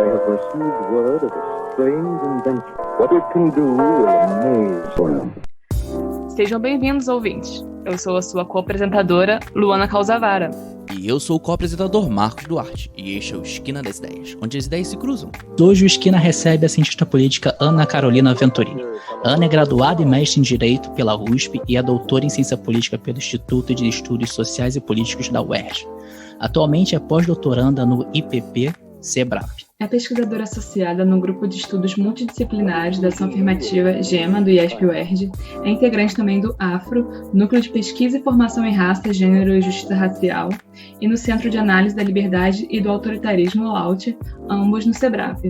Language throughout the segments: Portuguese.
have received word of a strange invention. What it can do will amaze one. Sejam bem-vindos, ouvintes. Eu sou a sua co-apresentadora, Luana Calzavara. E eu sou o co-apresentador Marcos Duarte, e este é o Esquina das Ideias, onde as ideias se cruzam. Hoje o Esquina recebe a cientista política Ana Carolina Venturini. Ana é graduada e mestre em Direito pela USP e é doutora em Ciência Política pelo Instituto de Estudos Sociais e Políticos da UERJ. Atualmente é pós-doutoranda no IPP-CEBRAP. É pesquisadora associada no Grupo de Estudos Multidisciplinares da Ação Afirmativa GEMA, do IESP-UERJ. É integrante também do AFRO, Núcleo de Pesquisa e Formação em Raça, Gênero e Justiça Racial, e no Centro de Análise da Liberdade e do Autoritarismo, LAUT, ambos no CEBRAP.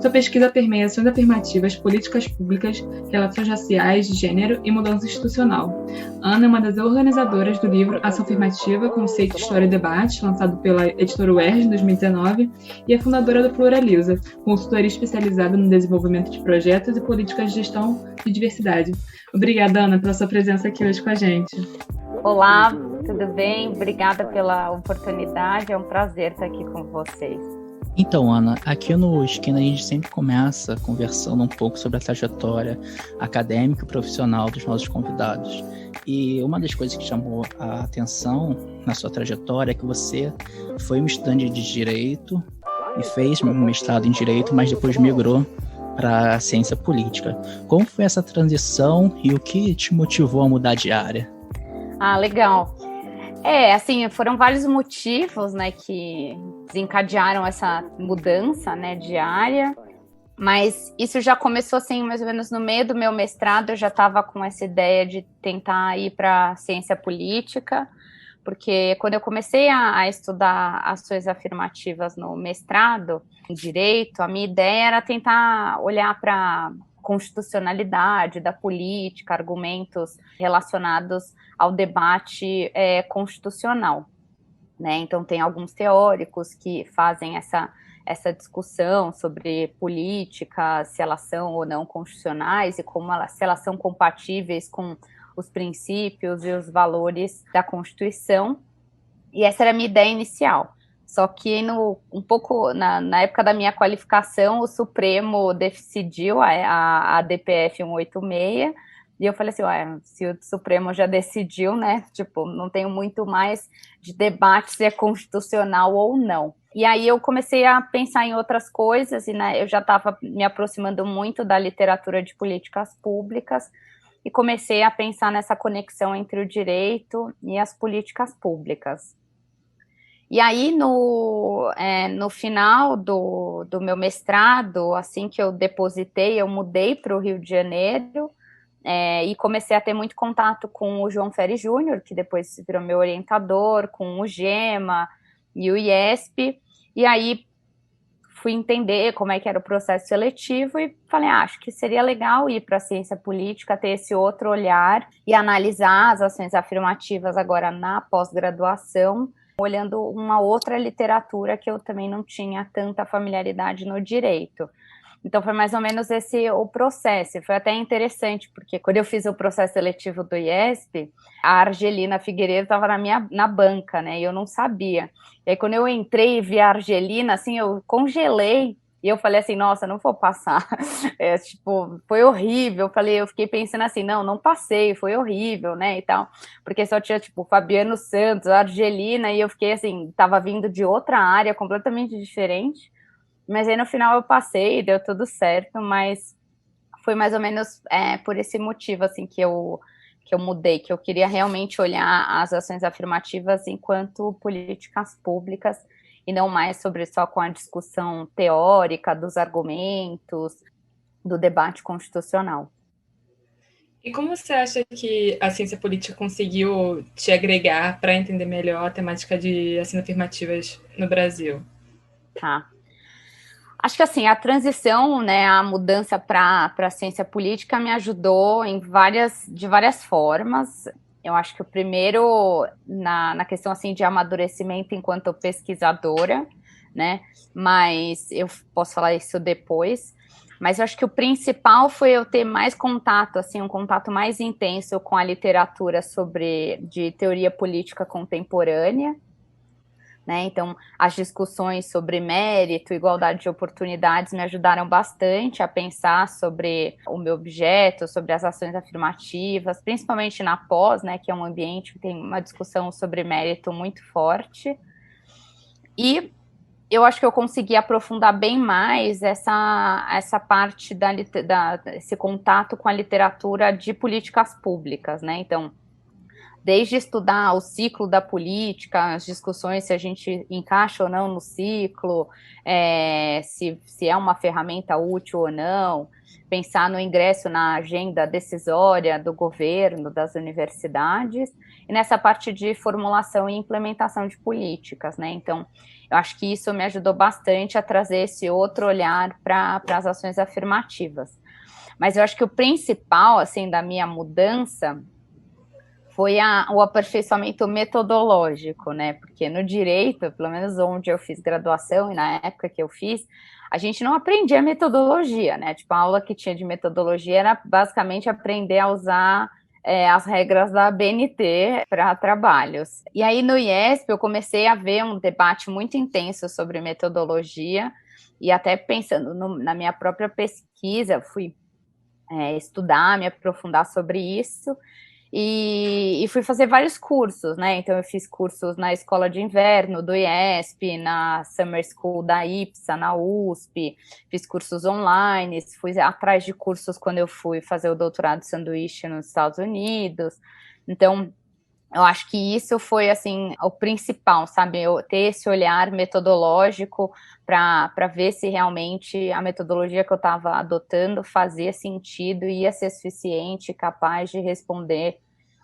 Sua pesquisa permeia ações afirmativas, políticas públicas, relações raciais, gênero e mudança institucional. Ana é uma das organizadoras do livro Ação Afirmativa, Conceito, História e Debate, lançado pela editora UERJ em 2019, e é fundadora do Pluraliza, consultoria especializada no desenvolvimento de projetos e políticas de gestão de diversidade. Obrigada, Ana, pela sua presença aqui hoje com a gente. Olá, tudo bem? Obrigada pela oportunidade, é um prazer estar aqui com vocês. Então, Ana, aqui no Esquina a gente sempre começa conversando um pouco sobre a trajetória acadêmica e profissional dos nossos convidados. E uma das coisas que chamou a atenção na sua trajetória é que você foi um estudante de Direito e fez um mestrado em Direito, mas depois migrou para a ciência política. Como foi essa transição e o que te motivou a mudar de área? Ah, legal. Assim, foram vários motivos, né, que desencadearam essa mudança, né, de área, mas isso já começou, assim, mais ou menos no meio do meu mestrado. Eu já estava com essa ideia de tentar ir para ciência política, porque quando eu comecei a estudar ações afirmativas no mestrado em Direito, a minha ideia era tentar olhar para constitucionalidade da política, argumentos relacionados ao debate constitucional, né? Então, tem alguns teóricos que fazem essa discussão sobre política, se elas são ou não constitucionais e se elas são compatíveis com os princípios e os valores da Constituição, e essa era a minha ideia inicial. Só que na época da minha qualificação, o Supremo decidiu a DPF 186, e eu falei assim, se o Supremo já decidiu, né, tipo, não tenho muito mais de debate se é constitucional ou não. E aí eu comecei a pensar em outras coisas, e né, eu já estava me aproximando muito da literatura de políticas públicas, e comecei a pensar nessa conexão entre o direito e as políticas públicas. E aí, no final do meu mestrado, assim que eu depositei, eu mudei para o Rio de Janeiro e comecei a ter muito contato com o João Ferri Júnior, que depois virou meu orientador, com o GEMA e o IESP, e aí fui entender como é que era o processo seletivo e falei, acho que seria legal ir para a ciência política, ter esse outro olhar e analisar as ações afirmativas agora na pós-graduação, olhando uma outra literatura que eu também não tinha tanta familiaridade no direito. Então, foi mais ou menos esse o processo. Foi até interessante, porque quando eu fiz o processo seletivo do IESP, a Argelina Figueiredo estava na banca, né, e eu não sabia. E aí, quando eu entrei e vi a Argelina, assim, eu congelei, e eu falei assim, nossa, não vou passar. Foi horrível. Eu fiquei pensando assim, não passei, foi horrível, né, e tal. Porque só tinha, Fabiano Santos, a Argelina, e eu fiquei assim, estava vindo de outra área completamente diferente. Mas aí no final eu passei, deu tudo certo, mas foi mais ou menos por esse motivo assim, que eu mudei, que eu queria realmente olhar as ações afirmativas enquanto políticas públicas e não mais sobre só com a discussão teórica dos argumentos, do debate constitucional. E como você acha que a ciência política conseguiu te agregar para entender melhor a temática de ações afirmativas no Brasil? Tá. Acho que assim, a transição, né, a mudança para a ciência política me ajudou de várias formas. Eu acho que o primeiro, na questão assim, de amadurecimento enquanto pesquisadora, né, mas eu posso falar isso depois, mas eu acho que o principal foi eu ter mais contato, assim, um contato mais intenso com a literatura de teoria política contemporânea, né? Então, as discussões sobre mérito, igualdade de oportunidades me ajudaram bastante a pensar sobre o meu objeto, sobre as ações afirmativas, principalmente na pós, né, que é um ambiente que tem uma discussão sobre mérito muito forte. E eu acho que eu consegui aprofundar bem mais essa parte esse contato com a literatura de políticas públicas, né? Então, desde estudar o ciclo da política, as discussões se a gente encaixa ou não no ciclo, se é uma ferramenta útil ou não, pensar no ingresso na agenda decisória do governo, das universidades, e nessa parte de formulação e implementação de políticas, né? Então, eu acho que isso me ajudou bastante a trazer esse outro olhar para as ações afirmativas. Mas eu acho que o principal, assim, da minha mudança foi o aperfeiçoamento metodológico, né? Porque no direito, pelo menos onde eu fiz graduação e na época que eu fiz, a gente não aprendia metodologia, né? Tipo, a aula que tinha de metodologia era basicamente aprender a usar as regras da BNT para trabalhos. E aí no IESP eu comecei a ver um debate muito intenso sobre metodologia e até pensando na minha própria pesquisa, fui estudar, me aprofundar sobre isso. E fui fazer vários cursos, né? Então, eu fiz cursos na Escola de Inverno do IESP, na Summer School da IPSA, na USP, fiz cursos online, fui atrás de cursos quando eu fui fazer o doutorado de sanduíche nos Estados Unidos. Então, eu acho que isso foi, assim, o principal, sabe? Eu ter esse olhar metodológico para ver se realmente a metodologia que eu estava adotando fazia sentido e ia ser suficiente, capaz de responder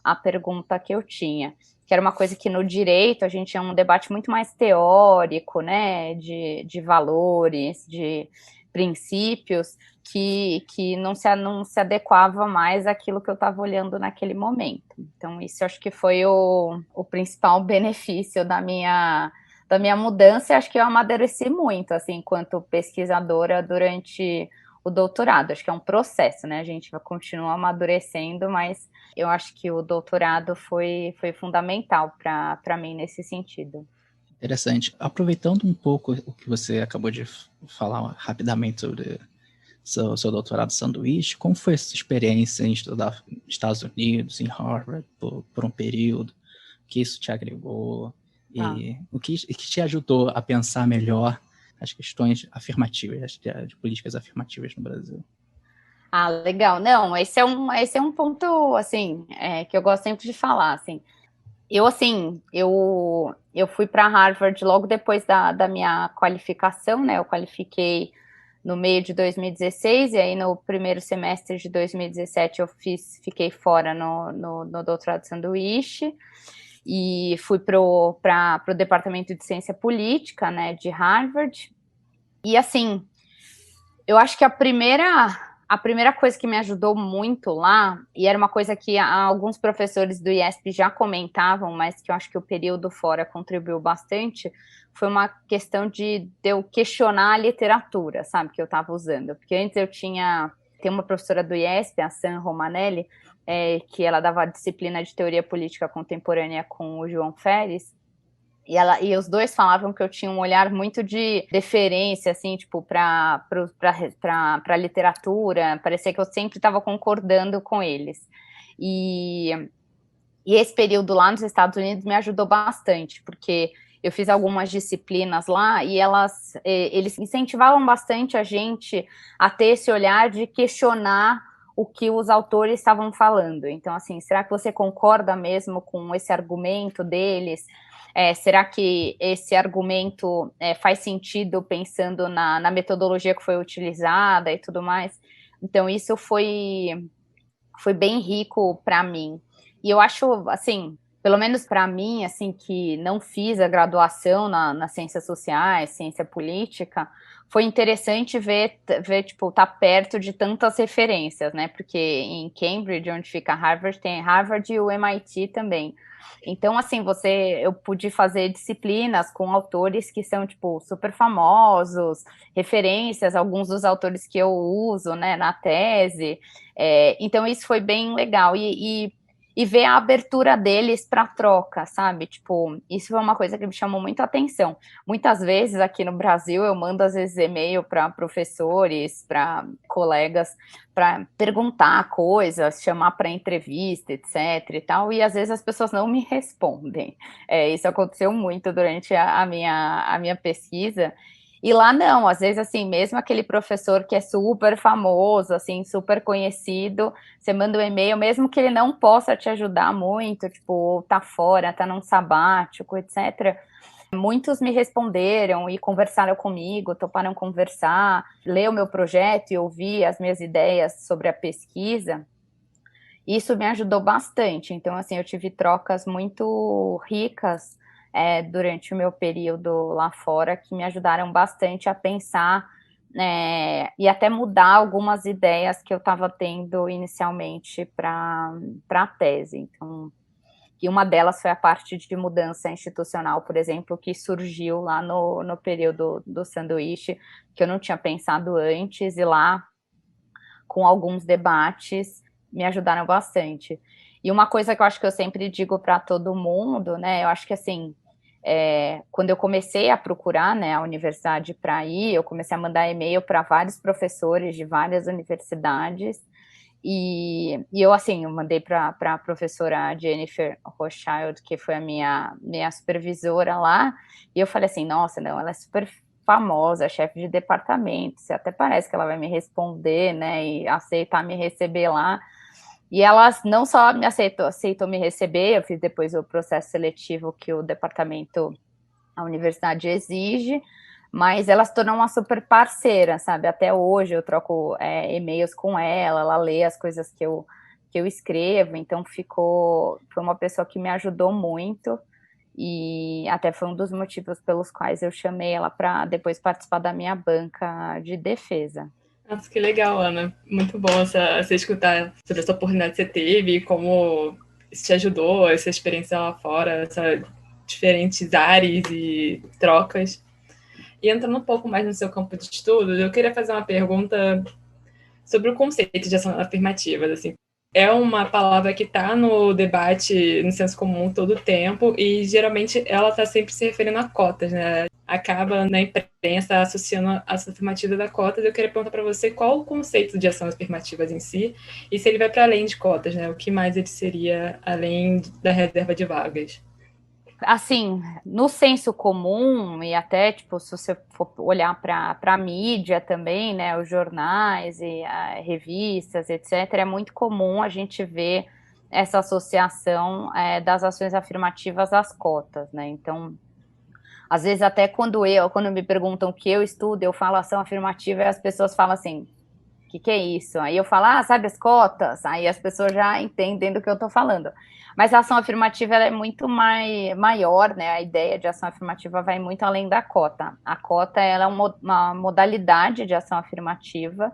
a pergunta que eu tinha. Que era uma coisa que no direito a gente tinha um debate muito mais teórico, né? De valores, de princípios, que não se adequava mais àquilo que eu estava olhando naquele momento. Então, isso eu acho que foi o principal benefício da minha mudança, e acho que eu amadureci muito, assim, enquanto pesquisadora durante o doutorado. Acho que é um processo, né? A gente vai continuar amadurecendo, mas eu acho que o doutorado foi fundamental para mim nesse sentido. Interessante. Aproveitando um pouco o que você acabou de falar rapidamente sobre seu doutorado sanduíche, como foi essa experiência em estudar nos Estados Unidos, em Harvard, por um período? O que isso te agregou? E o que te ajudou a pensar melhor as questões afirmativas, de políticas afirmativas no Brasil? Ah, legal. Não, esse é um ponto, assim, que eu gosto sempre de falar, assim. Eu fui para Harvard logo depois da minha qualificação, né? Eu qualifiquei no meio de 2016, e aí no primeiro semestre de 2017 fiquei fora no doutorado de sanduíche, e fui para o departamento de ciência política, né, de Harvard. E assim, eu acho que a primeira coisa que me ajudou muito lá, e era uma coisa que alguns professores do IESP já comentavam, mas que eu acho que o período fora contribuiu bastante, foi uma questão de eu questionar a literatura, sabe, que eu estava usando. Porque antes tem uma professora do IESP, a Sam Romanelli, que ela dava a disciplina de teoria política contemporânea com o João Feres, e os dois falavam que eu tinha um olhar muito de deferência, assim, tipo, para a literatura, parecia que eu sempre estava concordando com eles. E esse período lá nos Estados Unidos me ajudou bastante, porque eu fiz algumas disciplinas lá e eles incentivavam bastante a gente a ter esse olhar de questionar o que os autores estavam falando. Então, assim, será que você concorda mesmo com esse argumento deles? Será que esse argumento faz sentido pensando na metodologia que foi utilizada e tudo mais? Então, isso foi bem rico para mim. E eu acho, assim, pelo menos para mim, assim, que não fiz a graduação nas ciências sociais, ciência política, foi interessante ver tipo, estar perto de tantas referências, né? Porque em Cambridge, onde fica Harvard, tem Harvard e o MIT também. Então, assim, eu pude fazer disciplinas com autores que são, tipo, super famosos, referências, alguns dos autores que eu uso, né, na tese. Então, isso foi bem legal. E e ver a abertura deles para troca, sabe? Tipo, isso foi uma coisa que me chamou muito a atenção. Muitas vezes aqui no Brasil eu mando às vezes e-mail para professores, para colegas, para perguntar coisas, chamar para entrevista, etc. e tal, e às vezes as pessoas não me respondem. Isso aconteceu muito durante a minha pesquisa. E lá não, às vezes assim, mesmo aquele professor que é super famoso, assim, super conhecido, você manda um e-mail, mesmo que ele não possa te ajudar muito, tipo, tá fora, tá num sabático, etc. Muitos me responderam e conversaram comigo, toparam conversar, ler o meu projeto e ouvir as minhas ideias sobre a pesquisa. Isso me ajudou bastante. Então, assim, eu tive trocas muito ricas durante o meu período lá fora, que me ajudaram bastante a pensar e até mudar algumas ideias que eu estava tendo inicialmente para a tese. Então, e uma delas foi a parte de mudança institucional, por exemplo, que surgiu lá no período do sanduíche, que eu não tinha pensado antes, e lá, com alguns debates, me ajudaram bastante. E uma coisa que eu acho que eu sempre digo para todo mundo, né, eu acho que assim, quando eu comecei a procurar, né, a universidade para ir, eu comecei a mandar e-mail para vários professores de várias universidades, e eu, assim, eu mandei para a professora Jennifer Rothschild, que foi a minha supervisora lá, e eu falei assim, nossa, não, ela é super famosa, chefe de departamento, você até parece que ela vai me responder, né, e aceitar me receber lá. E elas não só me aceitou me receber, eu fiz depois o processo seletivo que o departamento, a universidade exige, mas ela se tornou uma super parceira, sabe? Até hoje eu troco e-mails com ela lê as coisas que eu escrevo, então foi uma pessoa que me ajudou muito, e até foi um dos motivos pelos quais eu chamei ela para depois participar da minha banca de defesa. Nossa, que legal, Ana. Muito bom você escutar sobre essa oportunidade que você teve e como isso te ajudou, essa experiência lá fora, essas diferentes áreas e trocas. E entrando um pouco mais no seu campo de estudos, eu queria fazer uma pergunta sobre o conceito de ação afirmativa. Assim, é uma palavra que está no debate, no senso comum todo o tempo, e geralmente ela está sempre se referindo a cotas, né? Acaba na imprensa associando a ação afirmativa da cotas. Eu queria perguntar para você qual o conceito de ação afirmativas em si, e se ele vai para além de cotas, né? O que mais ele seria além da reserva de vagas? Assim, no senso comum, e até, tipo, se você for olhar para a mídia também, né, os jornais e revistas, etc., é muito comum a gente ver essa associação das ações afirmativas às cotas, né? Então, às vezes até quando me perguntam o que eu estudo, eu falo ação afirmativa e as pessoas falam assim, o que é isso? Aí eu falo, sabe as cotas? Aí as pessoas já entendem do que eu estou falando. Mas a ação afirmativa ela é muito maior, né? A ideia de ação afirmativa vai muito além da cota. A cota ela é uma modalidade de ação afirmativa,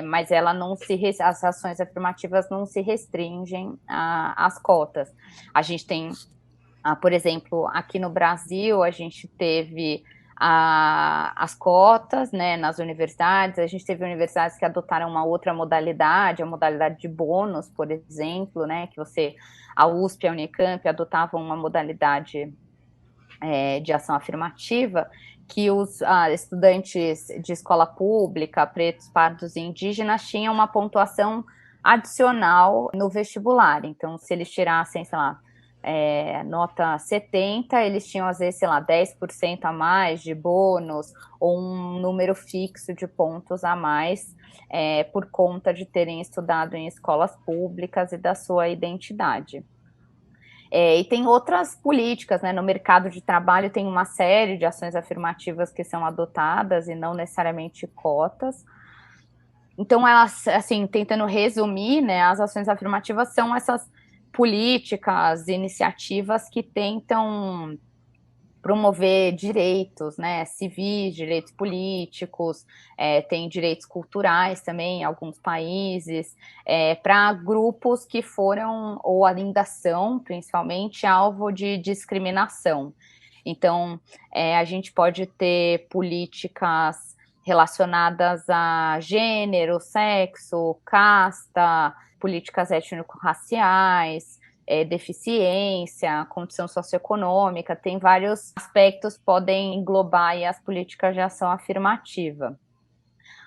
mas ela não as ações afirmativas não se restringem às cotas. A gente tem, por exemplo, aqui no Brasil, a gente teve as cotas, né, nas universidades. A gente teve universidades que adotaram uma outra modalidade, a modalidade de bônus, por exemplo, né, que a USP e a Unicamp adotavam uma modalidade de ação afirmativa, que os estudantes de escola pública, pretos, pardos e indígenas, tinham uma pontuação adicional no vestibular. Então, se eles tirassem, sei lá, nota 70, eles tinham, às vezes, sei lá, 10% a mais de bônus, ou um número fixo de pontos a mais, por conta de terem estudado em escolas públicas e da sua identidade. E tem outras políticas, né? No mercado de trabalho tem uma série de ações afirmativas que são adotadas e não necessariamente cotas. Então, elas, assim, tentando resumir, né, as ações afirmativas são essas políticas, iniciativas que tentam promover direitos, né, civis, direitos políticos, tem direitos culturais também em alguns países, para grupos que foram, ou ainda são, principalmente, alvo de discriminação. Então, a gente pode ter políticas relacionadas a gênero, sexo, casta, políticas étnico-raciais, deficiência, condição socioeconômica, tem vários aspectos que podem englobar aí as políticas de ação afirmativa.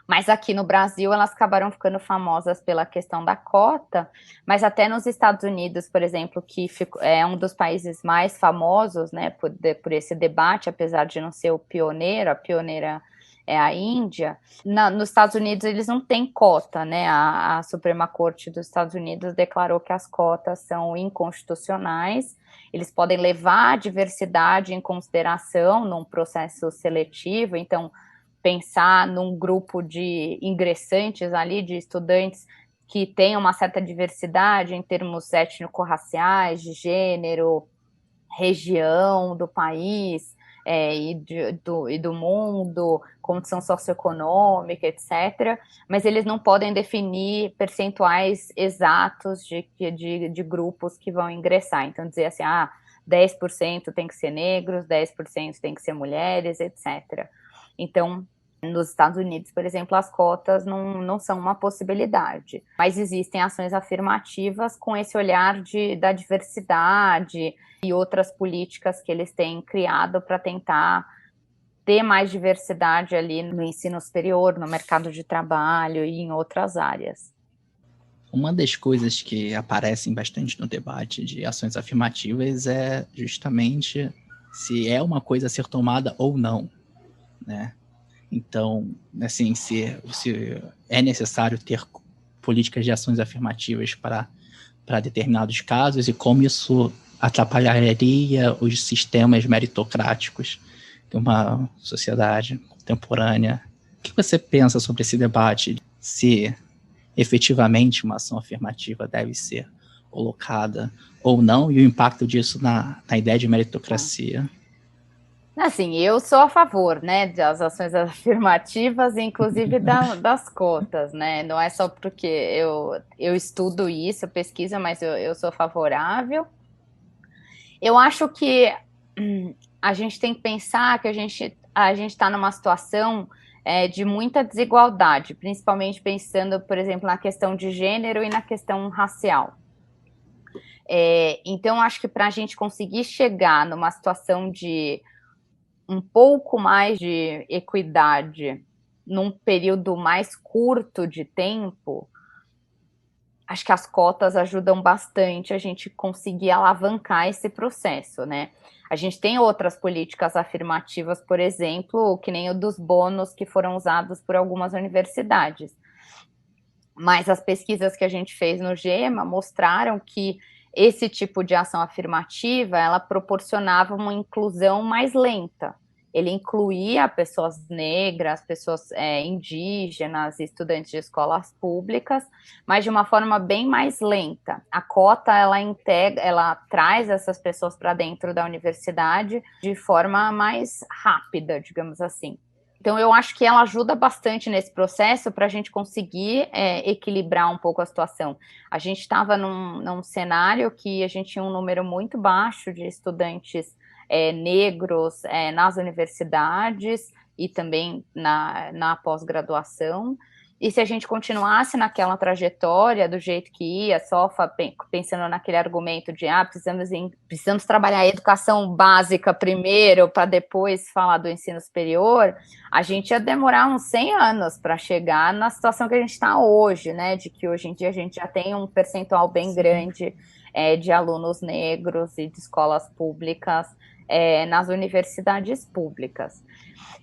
Mas aqui no Brasil elas acabaram ficando famosas pela questão da cota, mas até nos Estados Unidos, por exemplo, que é um dos países mais famosos, né, por esse debate, apesar de não ser o pioneiro, a pioneira é a Índia. Nos Estados Unidos eles não têm cota, né? A Suprema Corte dos Estados Unidos declarou que as cotas são inconstitucionais. Eles podem levar a diversidade em consideração num processo seletivo, então pensar num grupo de ingressantes ali, de estudantes que tenham uma certa diversidade em termos étnico-raciais, de gênero, região do país, e do mundo, condição socioeconômica, etc., mas eles não podem definir percentuais exatos de grupos que vão ingressar. Então, dizer assim, 10% tem que ser negros, 10% tem que ser mulheres, etc. Então, nos Estados Unidos, por exemplo, as cotas não são uma possibilidade, mas existem ações afirmativas com esse olhar da diversidade e outras políticas que eles têm criado para tentar ter mais diversidade ali no ensino superior, no mercado de trabalho e em outras áreas. Uma das coisas que aparecem bastante no debate de ações afirmativas é justamente se é uma coisa a ser tomada ou não, né? Então, assim, se é necessário ter políticas de ações afirmativas para determinados casos e como isso atrapalharia os sistemas meritocráticos de uma sociedade contemporânea. O que você pensa sobre esse debate? Se efetivamente uma ação afirmativa deve ser colocada ou não, e o impacto disso na ideia de meritocracia? Assim, eu sou a favor, né, das ações afirmativas, inclusive das cotas, né, não é só porque eu estudo isso, pesquiso, mas eu sou favorável. Eu acho que a gente tem que pensar que a gente está numa situação de muita desigualdade, principalmente pensando, por exemplo, na questão de gênero e na questão racial. Então, acho que para a gente conseguir chegar numa situação de um pouco mais de equidade num período mais curto de tempo, acho que as cotas ajudam bastante a gente conseguir alavancar esse processo, né? A gente tem outras políticas afirmativas, por exemplo, que nem o dos bônus que foram usados por algumas universidades. Mas as pesquisas que a gente fez no GEMA mostraram que esse tipo de ação afirmativa, ela proporcionava uma inclusão mais lenta. Ele incluía pessoas negras, pessoas indígenas, estudantes de escolas públicas, mas de uma forma bem mais lenta. A cota, ela traz essas pessoas para dentro da universidade de forma mais rápida, digamos assim. Então, eu acho que ela ajuda bastante nesse processo para a gente conseguir equilibrar um pouco a situação. A gente estava num cenário que a gente tinha um número muito baixo de estudantes negros nas universidades e também na pós-graduação. E se a gente continuasse naquela trajetória do jeito que ia, só pensando naquele argumento de precisamos trabalhar a educação básica primeiro para depois falar do ensino superior, a gente ia demorar uns 100 anos para chegar na situação que a gente está hoje, né? De que hoje em dia a gente já tem um percentual bem grande de alunos negros e de escolas públicas nas universidades públicas.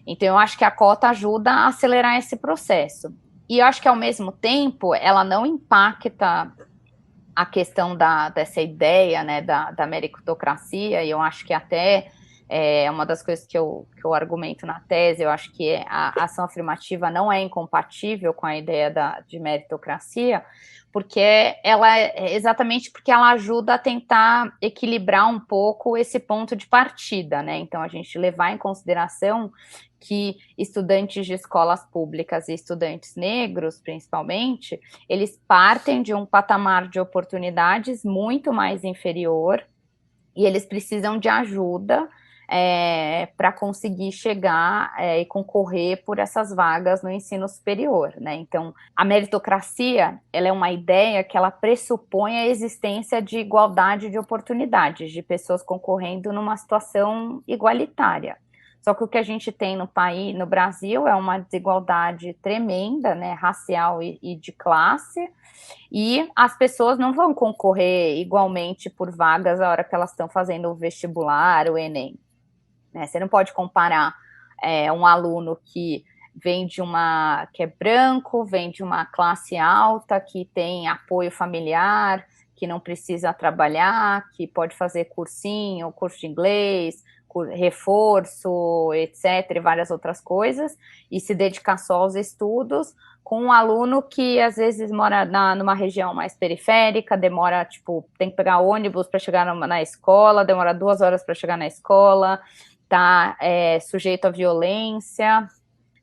Então, eu acho que a cota ajuda a acelerar esse processo. E eu acho que, ao mesmo tempo, ela não impacta a questão dessa ideia, né, da meritocracia, e eu acho que até uma das coisas que eu argumento na tese, eu acho que a ação afirmativa não é incompatível com a ideia de meritocracia, porque exatamente porque ela ajuda a tentar equilibrar um pouco esse ponto de partida, né? Então, a gente levar em consideração que estudantes de escolas públicas e estudantes negros, principalmente, eles partem de um patamar de oportunidades muito mais inferior e eles precisam de ajuda para conseguir chegar e concorrer por essas vagas no ensino superior, né? Então, a meritocracia, ela é uma ideia que ela pressupõe a existência de igualdade de oportunidades, de pessoas concorrendo numa situação igualitária. Só que o que a gente tem no país, no Brasil, é uma desigualdade tremenda, né, racial e de classe, e as pessoas não vão concorrer igualmente por vagas a hora que elas estão fazendo o vestibular, o Enem. Né? Você não pode comparar um aluno que vem que é branco, vem de uma classe alta, que tem apoio familiar, que não precisa trabalhar, que pode fazer cursinho, curso de inglês, reforço, etc., e várias outras coisas, e se dedicar só aos estudos, com um aluno que às vezes mora numa região mais periférica, demora, tem que pegar ônibus para chegar na escola, demora 2 horas para chegar na escola, está sujeito à violência,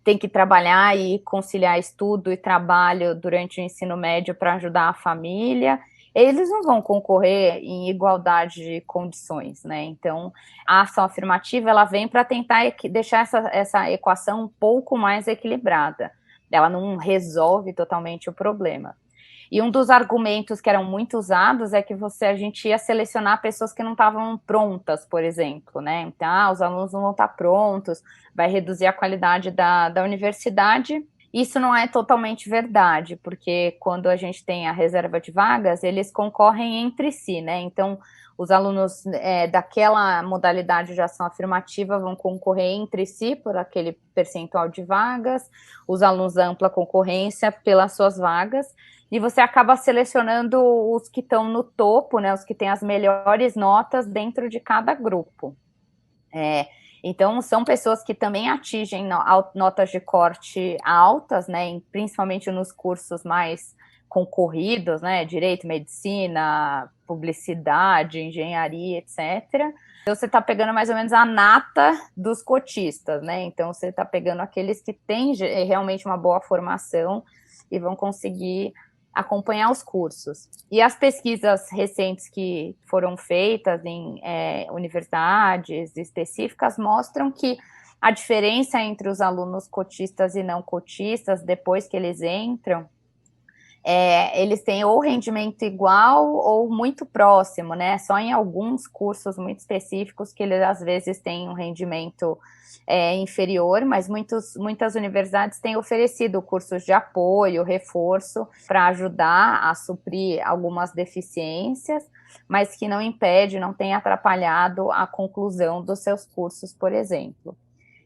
tem que trabalhar e conciliar estudo e trabalho durante o ensino médio para ajudar a família. Eles não vão concorrer em igualdade de condições, né? Então, a ação afirmativa, ela vem para tentar deixar essa equação um pouco mais equilibrada. Ela não resolve totalmente o problema. E um dos argumentos que eram muito usados é que a gente ia selecionar pessoas que não estavam prontas, por exemplo, né? Então, os alunos não vão estar prontos, vai reduzir a qualidade da universidade. Isso não é totalmente verdade, porque quando a gente tem a reserva de vagas, eles concorrem entre si, né? Então, os alunos daquela modalidade de ação afirmativa vão concorrer entre si por aquele percentual de vagas, os alunos da ampla concorrência pelas suas vagas, e você acaba selecionando os que estão no topo, né, os que têm as melhores notas dentro de cada grupo. Então, são pessoas que também atingem notas de corte altas, né, principalmente nos cursos mais concorridos, né, direito, medicina, publicidade, engenharia, etc. Então, você está pegando mais ou menos a nata dos cotistas, né, então você está pegando aqueles que têm realmente uma boa formação e vão conseguir acompanhar os cursos. E as pesquisas recentes que foram feitas em universidades específicas mostram que a diferença entre os alunos cotistas e não cotistas, depois que eles entram, eles têm ou rendimento igual ou muito próximo, né? Só em alguns cursos muito específicos que eles, às vezes, têm um rendimento inferior, mas muitas universidades têm oferecido cursos de apoio, reforço, para ajudar a suprir algumas deficiências, mas que não impede, não tem atrapalhado a conclusão dos seus cursos, por exemplo.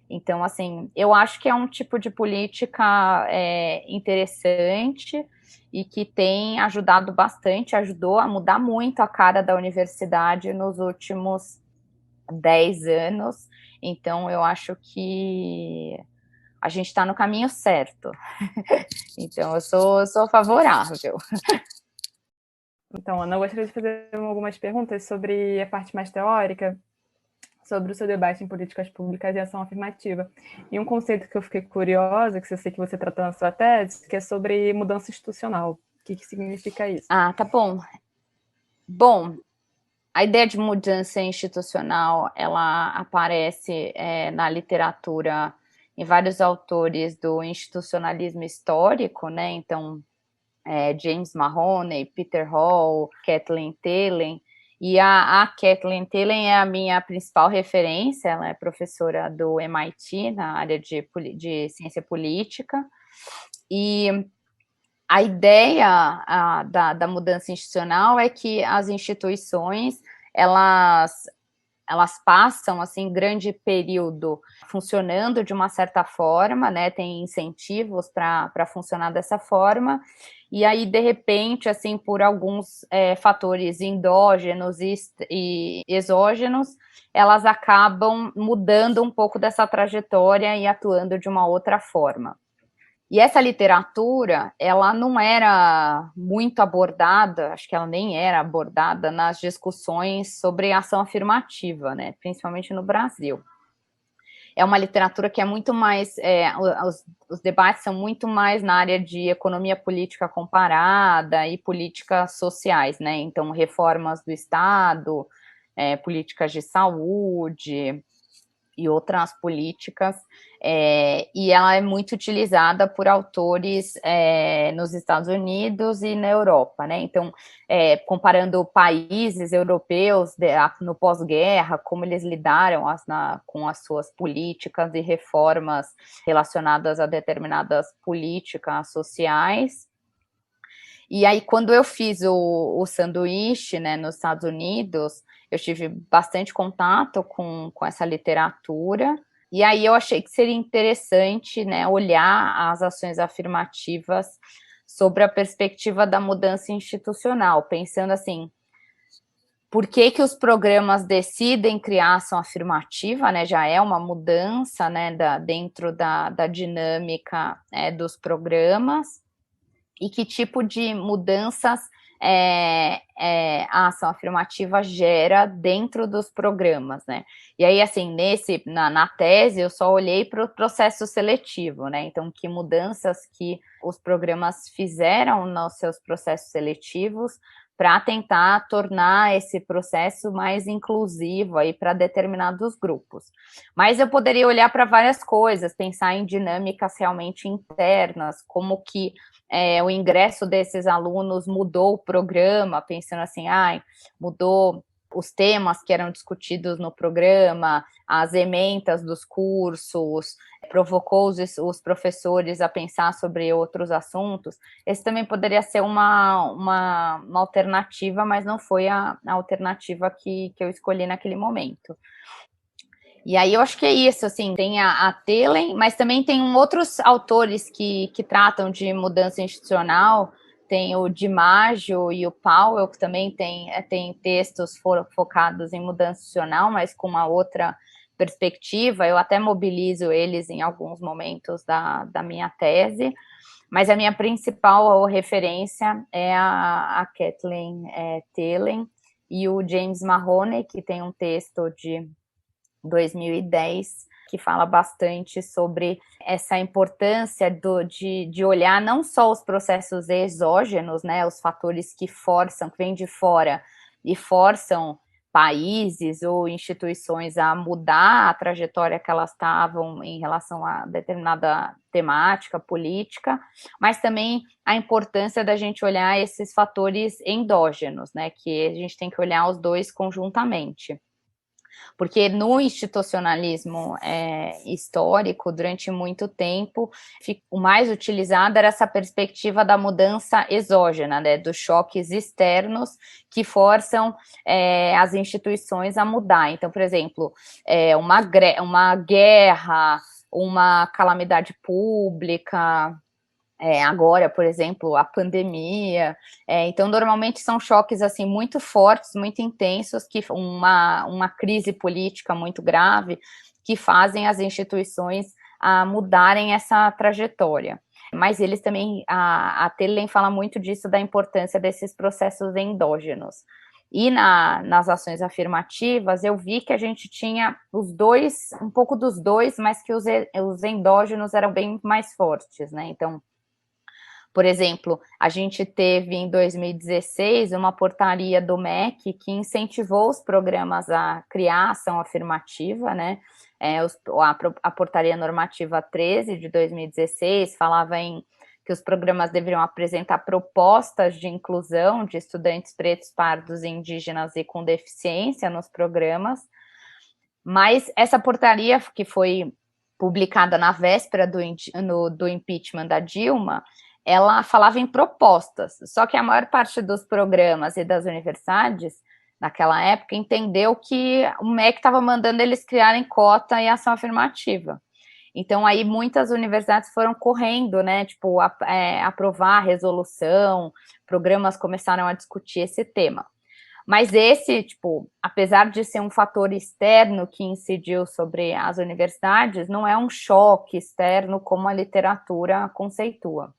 Então, assim, eu acho que é um tipo de política interessante e que tem ajudado bastante, ajudou a mudar muito a cara da universidade nos últimos 10 anos. Então, eu acho que a gente está no caminho certo. Então, eu sou favorável. Então, Ana, eu gostaria de fazer algumas perguntas sobre a parte mais teórica, sobre o seu debate em políticas públicas e ação afirmativa. E um conceito que eu fiquei curiosa, que eu sei que você tratou na sua tese, que é sobre mudança institucional. O que significa isso? Ah, tá bom. Bom, a ideia de mudança institucional, ela aparece na literatura em vários autores do institucionalismo histórico, né? Então, James Mahoney, Peter Hall, Kathleen Thelen. E a Kathleen Thelen é a minha principal referência, ela é professora do MIT na área de ciência política, e a ideia da mudança institucional é que as instituições, elas passam, assim, grande período funcionando de uma certa forma, né, tem incentivos para funcionar dessa forma, e aí, de repente, assim, por alguns fatores endógenos e exógenos, elas acabam mudando um pouco dessa trajetória e atuando de uma outra forma. E essa literatura, ela não era muito abordada, acho que ela nem era abordada nas discussões sobre ação afirmativa, né, principalmente no Brasil. É uma literatura que é muito mais, os debates são muito mais na área de economia política comparada e políticas sociais, né, então reformas do Estado, políticas de saúde, e outras políticas, e ela é muito utilizada por autores nos Estados Unidos e na Europa, né? Então, comparando países europeus no pós-guerra, como eles lidaram com as suas políticas e reformas relacionadas a determinadas políticas sociais. E aí, quando eu fiz o sanduíche, né, nos Estados Unidos, eu tive bastante contato com essa literatura, e aí eu achei que seria interessante, né, olhar as ações afirmativas sobre a perspectiva da mudança institucional, pensando assim, por que os programas decidem criar ação afirmativa, né, já é uma mudança, né, dentro da dinâmica dos programas, e que tipo de mudanças a ação afirmativa gera dentro dos programas, né? E aí, assim, na tese, eu só olhei para o processo seletivo, né? Então, que mudanças que os programas fizeram nos seus processos seletivos para tentar tornar esse processo mais inclusivo aí para determinados grupos. Mas eu poderia olhar para várias coisas, pensar em dinâmicas realmente internas, como que o ingresso desses alunos mudou o programa, pensando assim, mudou os temas que eram discutidos no programa, as ementas dos cursos, provocou os professores a pensar sobre outros assuntos. Esse também poderia ser uma alternativa, mas não foi a alternativa que eu escolhi naquele momento. E aí eu acho que é isso, assim, tem a Thelen, mas também tem outros autores que tratam de mudança institucional, tem o DiMaggio e o Powell, que também tem textos focados em mudança institucional, mas com uma outra perspectiva. Eu até mobilizo eles em alguns momentos da minha tese, mas a minha principal referência é a Kathleen Thelen e o James Mahoney, que tem um texto de 2010, que fala bastante sobre essa importância de olhar não só os processos exógenos, né, os fatores que vêm de fora e forçam países ou instituições a mudar a trajetória que elas estavam em relação a determinada temática, política, mas também a importância da gente olhar esses fatores endógenos, né, que a gente tem que olhar os dois conjuntamente. Porque no institucionalismo histórico, durante muito tempo, o mais utilizado era essa perspectiva da mudança exógena, né, dos choques externos que forçam as instituições a mudar. Então, por exemplo, uma guerra, uma calamidade pública, agora, por exemplo, a pandemia. Então, normalmente são choques assim muito fortes, muito intensos, que uma crise política muito grave, que fazem as instituições a mudarem essa trajetória. Mas eles também, a Thelen fala muito disso, da importância desses processos endógenos. E nas ações afirmativas, eu vi que a gente tinha os dois, um pouco dos dois, mas que os endógenos eram bem mais fortes, né? Então, por exemplo, a gente teve em 2016 uma portaria do MEC que incentivou os programas a criar ação afirmativa, né? A portaria normativa 13 de 2016 falava que os programas deveriam apresentar propostas de inclusão de estudantes pretos, pardos, indígenas e com deficiência nos programas, mas essa portaria, que foi publicada na véspera do impeachment da Dilma, ela falava em propostas, só que a maior parte dos programas e das universidades, naquela época, entendeu que o MEC estava mandando eles criarem cota e ação afirmativa. Então, aí muitas universidades foram correndo, né, tipo, aprovar a resolução, programas começaram a discutir esse tema. Mas esse, tipo, apesar de ser um fator externo que incidiu sobre as universidades, não é um choque externo como a literatura conceitua.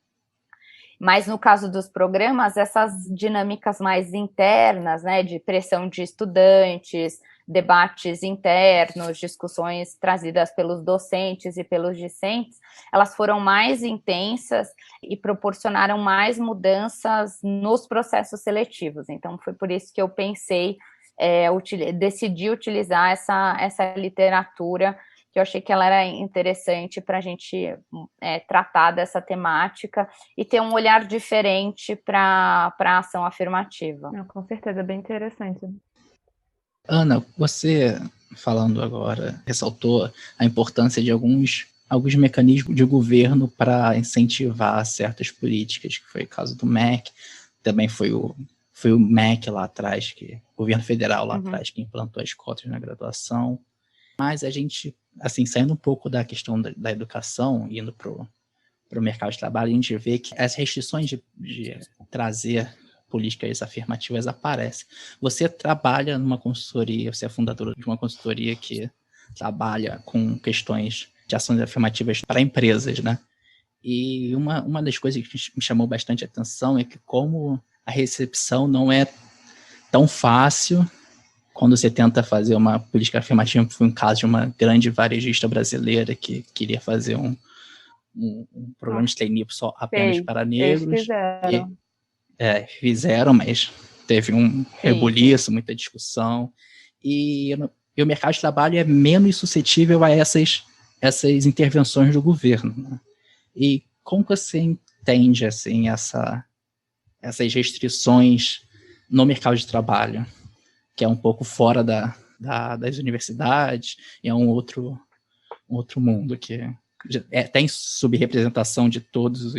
Mas no caso dos programas, essas dinâmicas mais internas, né, de pressão de estudantes, debates internos, discussões trazidas pelos docentes e pelos discentes, elas foram mais intensas e proporcionaram mais mudanças nos processos seletivos. Então, foi por isso que eu pensei decidi utilizar essa literatura, que eu achei que ela era interessante para a gente tratar dessa temática e ter um olhar diferente para a ação afirmativa. Não, com certeza, bem interessante. Ana, você, falando agora, ressaltou a importância de alguns mecanismos de governo para incentivar certas políticas, que foi o caso do MEC, também foi o MEC lá atrás, o governo federal lá atrás, que implantou as cotas na graduação. Mas a gente, assim, saindo um pouco da questão da educação, indo para o mercado de trabalho, a gente vê que as restrições de trazer políticas afirmativas aparecem. Você trabalha numa consultoria, você é fundadora de uma consultoria que trabalha com questões de ações afirmativas para empresas, né? E uma das coisas que me chamou bastante a atenção é que como a recepção não é tão fácil quando você tenta fazer uma política afirmativa. Foi um caso de uma grande varejista brasileira que queria fazer um programa de trainee só apenas para negros. Eles fizeram. Fizeram, mas teve um rebuliço, muita discussão. E o mercado de trabalho é menos suscetível a essas intervenções do governo, né? E como você entende assim, essas restrições no mercado de trabalho, que é um pouco fora das universidades, e é um outro mundo que tem subrepresentação de todas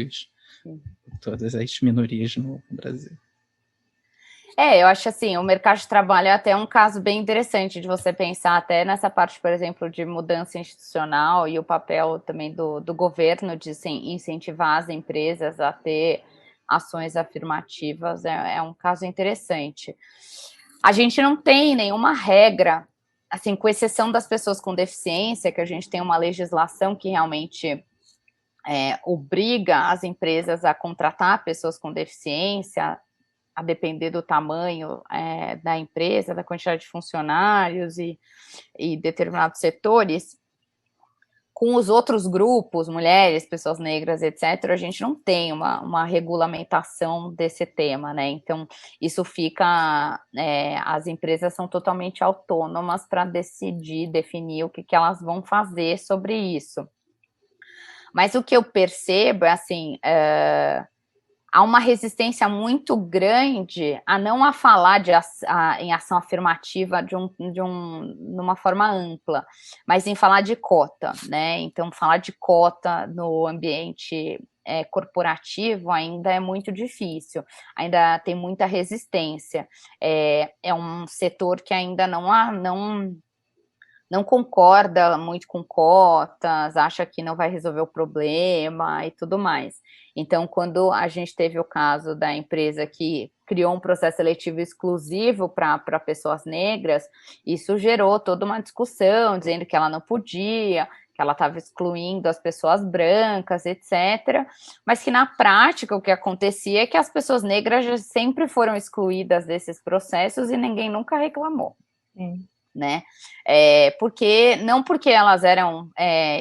as minorias no Brasil? Eu acho assim, o mercado de trabalho é até um caso bem interessante de você pensar até nessa parte, por exemplo, de mudança institucional e o papel também do governo de incentivar as empresas a ter ações afirmativas, é um caso interessante. A gente não tem nenhuma regra, assim, com exceção das pessoas com deficiência, que a gente tem uma legislação que realmente obriga as empresas a contratar pessoas com deficiência, a depender do tamanho da empresa, da quantidade de funcionários e determinados setores. Com os outros grupos, mulheres, pessoas negras, etc., a gente não tem uma regulamentação desse tema, né? Então, isso fica... as empresas são totalmente autônomas para definir o que elas vão fazer sobre isso. Mas o que eu percebo é, assim... há uma resistência muito grande a não falar em ação afirmativa numa forma ampla, mas em falar de cota, né? Então, falar de cota no ambiente corporativo ainda é muito difícil, ainda tem muita resistência. É um setor que ainda não concorda muito com cotas, acha que não vai resolver o problema e tudo mais. Então, quando a gente teve o caso da empresa que criou um processo seletivo exclusivo para pessoas negras, isso gerou toda uma discussão, dizendo que ela não podia, que ela estava excluindo as pessoas brancas, etc. Mas que, na prática, o que acontecia é que as pessoas negras já sempre foram excluídas desses processos e ninguém nunca reclamou. Né? Não porque elas eram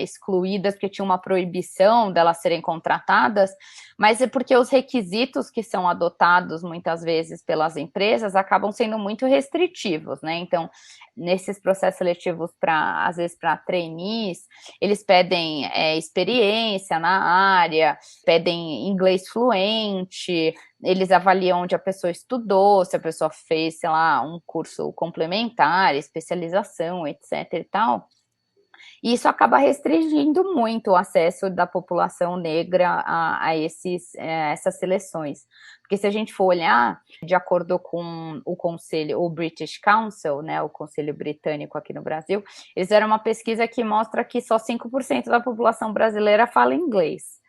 excluídas, porque tinha uma proibição delas serem contratadas, mas é porque os requisitos que são adotados muitas vezes pelas empresas acabam sendo muito restritivos, né? Então, nesses processos seletivos, às vezes para trainees, eles pedem experiência na área, pedem inglês fluente, eles avaliam onde a pessoa estudou, se a pessoa fez, sei lá, um curso complementar, especialização, etc. e tal. E isso acaba restringindo muito o acesso da população negra a essas seleções. Porque se a gente for olhar, de acordo com o conselho, o British Council, né, o Conselho Britânico aqui no Brasil, eles fizeram uma pesquisa que mostra que só 5% da população brasileira fala inglês.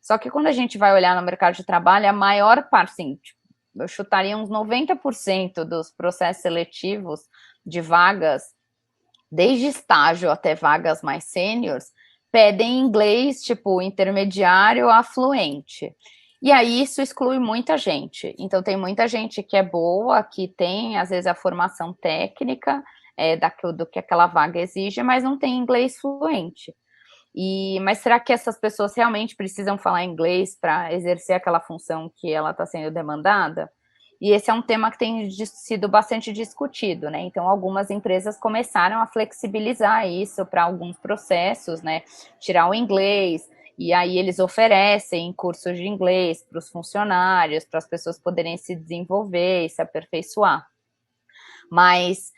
Só que quando a gente vai olhar no mercado de trabalho, a maior parte, assim, eu chutaria uns 90% dos processos seletivos de vagas, desde estágio até vagas mais sêniores, pedem inglês, tipo, intermediário a fluente. E aí isso exclui muita gente. Então, tem muita gente que é boa, que tem, às vezes, a formação técnica do que aquela vaga exige, mas não tem inglês fluente. Mas será que essas pessoas realmente precisam falar inglês para exercer aquela função que ela está sendo demandada? E esse é um tema que tem sido bastante discutido, né? Então, algumas empresas começaram a flexibilizar isso para alguns processos, né? Tirar o inglês, e aí eles oferecem cursos de inglês para os funcionários, para as pessoas poderem se desenvolver e se aperfeiçoar. Mas,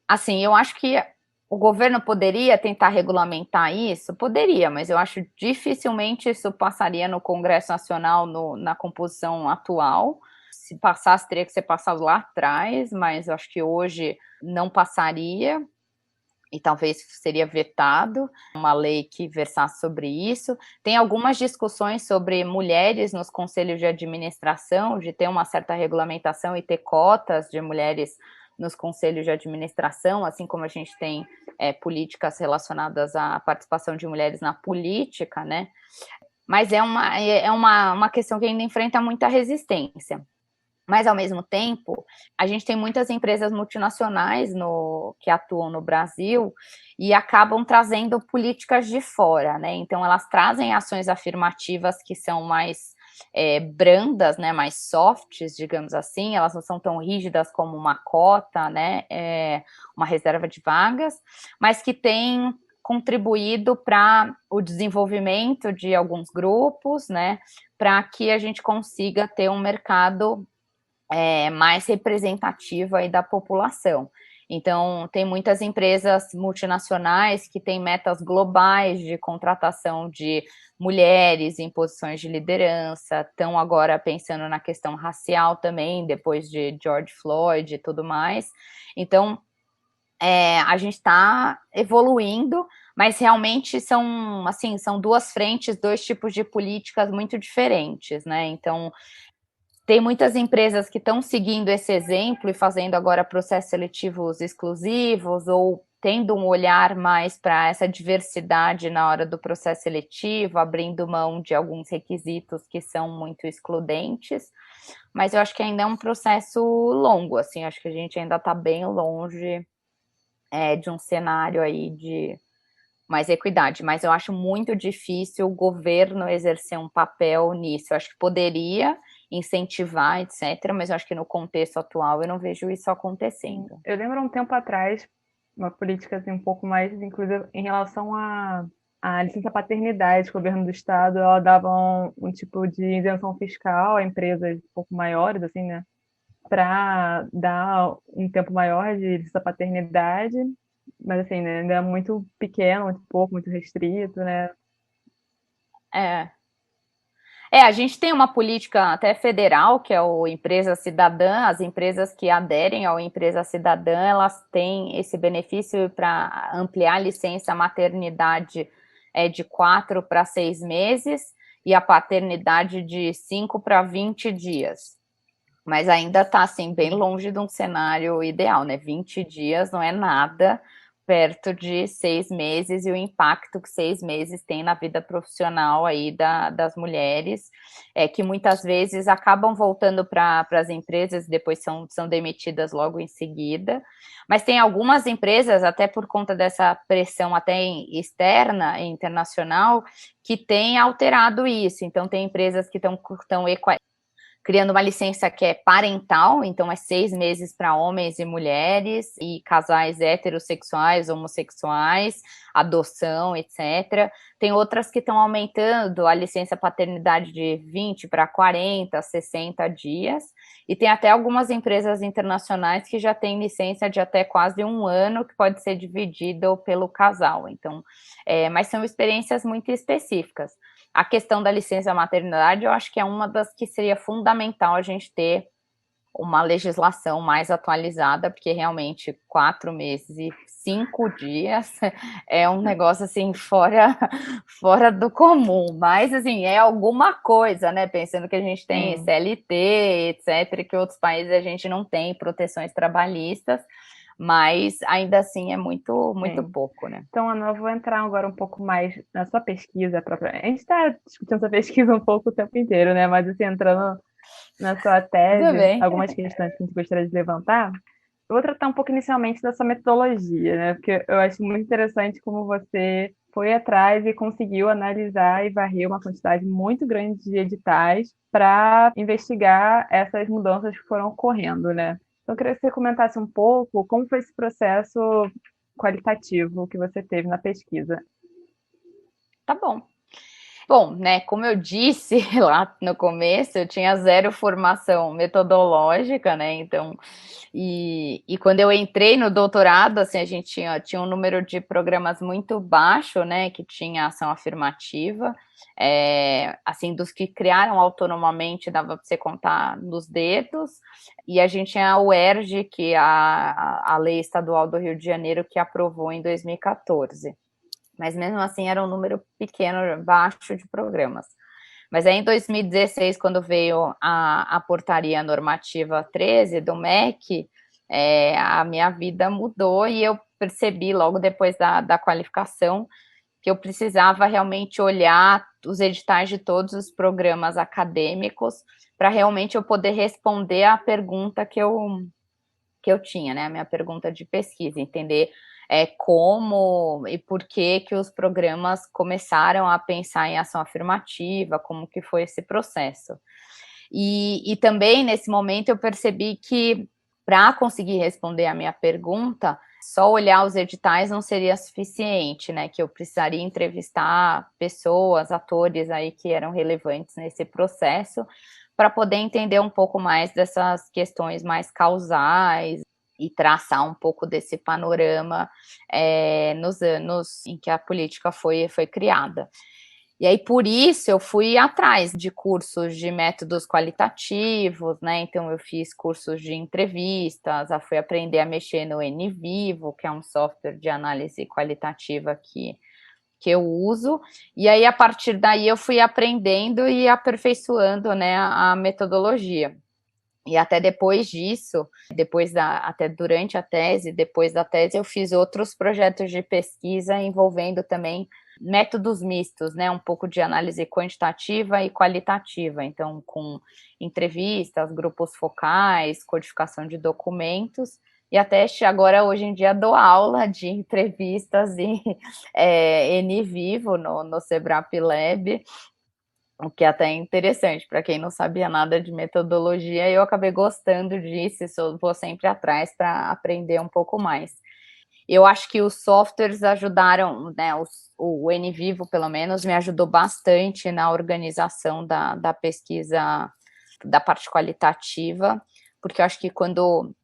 assim, eu acho que o governo poderia tentar regulamentar isso? Poderia, mas eu acho dificilmente isso passaria no Congresso Nacional na composição atual. Se passasse, teria que ser passado lá atrás, mas eu acho que hoje não passaria e talvez seria vetado uma lei que versasse sobre isso. Tem algumas discussões sobre mulheres nos conselhos de administração, de ter uma certa regulamentação e ter cotas de mulheres nos conselhos de administração, assim como a gente tem políticas relacionadas à participação de mulheres na política, né? Mas é uma questão que ainda enfrenta muita resistência. Mas, ao mesmo tempo, a gente tem muitas empresas multinacionais que atuam no Brasil e acabam trazendo políticas de fora, né? Então, elas trazem ações afirmativas que são mais brandas, né? Mais softs, digamos assim. Elas não são tão rígidas como uma cota, né? Uma reserva de vagas, mas que têm contribuído para o desenvolvimento de alguns grupos, né? Para que a gente consiga ter um mercado mais representativo aí da população. Então, tem muitas empresas multinacionais que têm metas globais de contratação de mulheres em posições de liderança, estão agora pensando na questão racial também, depois de George Floyd e tudo mais. Então, a gente está evoluindo, mas realmente são duas frentes, dois tipos de políticas muito diferentes, né? Então, tem muitas empresas que estão seguindo esse exemplo e fazendo agora processos seletivos exclusivos ou tendo um olhar mais para essa diversidade na hora do processo seletivo, abrindo mão de alguns requisitos que são muito excludentes, mas eu acho que ainda é um processo longo, assim, acho que a gente ainda está bem longe de um cenário aí de mais equidade, mas eu acho muito difícil o governo exercer um papel nisso. Eu acho que poderia incentivar, etc., mas eu acho que no contexto atual eu não vejo isso acontecendo. Eu lembro um tempo atrás, uma política assim, um pouco mais inclusive em relação à licença paternidade, o governo do estado, ela dava um tipo de isenção fiscal a empresas um pouco maiores, assim, né, para dar um tempo maior de licença paternidade, mas assim, né, ainda é muito pequeno, muito pouco, muito restrito, né? A gente tem uma política até federal, que é o Empresa Cidadã. As empresas que aderem ao Empresa Cidadã, elas têm esse benefício para ampliar a licença maternidade de 4 para 6 meses e a paternidade de 5 para 20 dias. Mas ainda está, assim, bem longe de um cenário ideal, né? 20 dias não é nada perto de 6 meses e o impacto que 6 meses tem na vida profissional aí das mulheres, que muitas vezes acabam voltando para as empresas e depois são demitidas logo em seguida. Mas tem algumas empresas, até por conta dessa pressão até externa e internacional, que têm alterado isso. Então, tem empresas que estão criando uma licença que é parental, então é 6 meses para homens e mulheres, e casais heterossexuais, homossexuais, adoção, etc. Tem outras que estão aumentando a licença paternidade de 20 para 40, 60 dias, e tem até algumas empresas internacionais que já têm licença de até quase 1 ano, que pode ser dividida pelo casal. Então, mas são experiências muito específicas. A questão da licença maternidade, eu acho que é uma das que seria fundamental a gente ter uma legislação mais atualizada, porque realmente 4 meses e 5 dias é um negócio assim fora do comum, mas assim, é alguma coisa, né? Pensando que a gente tem CLT, etc., que outros países a gente não tem proteções trabalhistas, mas ainda assim é muito pouco, né? Então, Ana, eu vou entrar agora um pouco mais na sua pesquisa própria. A gente está discutindo essa pesquisa um pouco o tempo inteiro, né? Mas assim, entrando na sua tese, algumas questões que a gente gostaria de levantar. Eu vou tratar um pouco inicialmente da sua metodologia, né? Porque eu acho muito interessante como você foi atrás e conseguiu analisar e varrer uma quantidade muito grande de editais para investigar essas mudanças que foram ocorrendo, né? Então, eu queria que você comentasse um pouco como foi esse processo qualitativo que você teve na pesquisa. Tá bom. Bom, né, como eu disse lá no começo, eu tinha zero formação metodológica, né, então, e quando eu entrei no doutorado, assim, a gente tinha um número de programas muito baixo, né, que tinha ação afirmativa, assim, dos que criaram autonomamente, dava para você contar nos dedos, e a gente tinha a UERJ, que é a Lei Estadual do Rio de Janeiro, que aprovou em 2014. Mas mesmo assim era um número pequeno, baixo de programas. Mas aí em 2016, quando veio a portaria normativa 13 do MEC, a minha vida mudou e eu percebi logo depois da qualificação que eu precisava realmente olhar os editais de todos os programas acadêmicos para realmente eu poder responder a pergunta que eu tinha, né? A minha pergunta de pesquisa, entender como e por que os programas começaram a pensar em ação afirmativa, como que foi esse processo. E também, nesse momento, eu percebi que, para conseguir responder a minha pergunta, só olhar os editais não seria suficiente, né? Que eu precisaria entrevistar pessoas, atores aí que eram relevantes nesse processo, para poder entender um pouco mais dessas questões mais causais, e traçar um pouco desse panorama nos anos em que a política foi criada. E aí, por isso, eu fui atrás de cursos de métodos qualitativos, né? Então, eu fiz cursos de entrevistas, fui aprender a mexer no NVivo, que é um software de análise qualitativa que eu uso, e aí, a partir daí, eu fui aprendendo e aperfeiçoando, né, a metodologia. E até depois disso, até durante a tese, depois da tese, eu fiz outros projetos de pesquisa envolvendo também métodos mistos, né? Um pouco de análise quantitativa e qualitativa. Então, com entrevistas, grupos focais, codificação de documentos. E até agora, hoje em dia, dou aula de entrevistas e NVivo no Sebrap Lab, o que até é interessante, para quem não sabia nada de metodologia, eu acabei gostando disso, eu vou sempre atrás para aprender um pouco mais. Eu acho que os softwares ajudaram, né, o NVivo, pelo menos, me ajudou bastante na organização da pesquisa, da parte qualitativa, porque eu acho que quando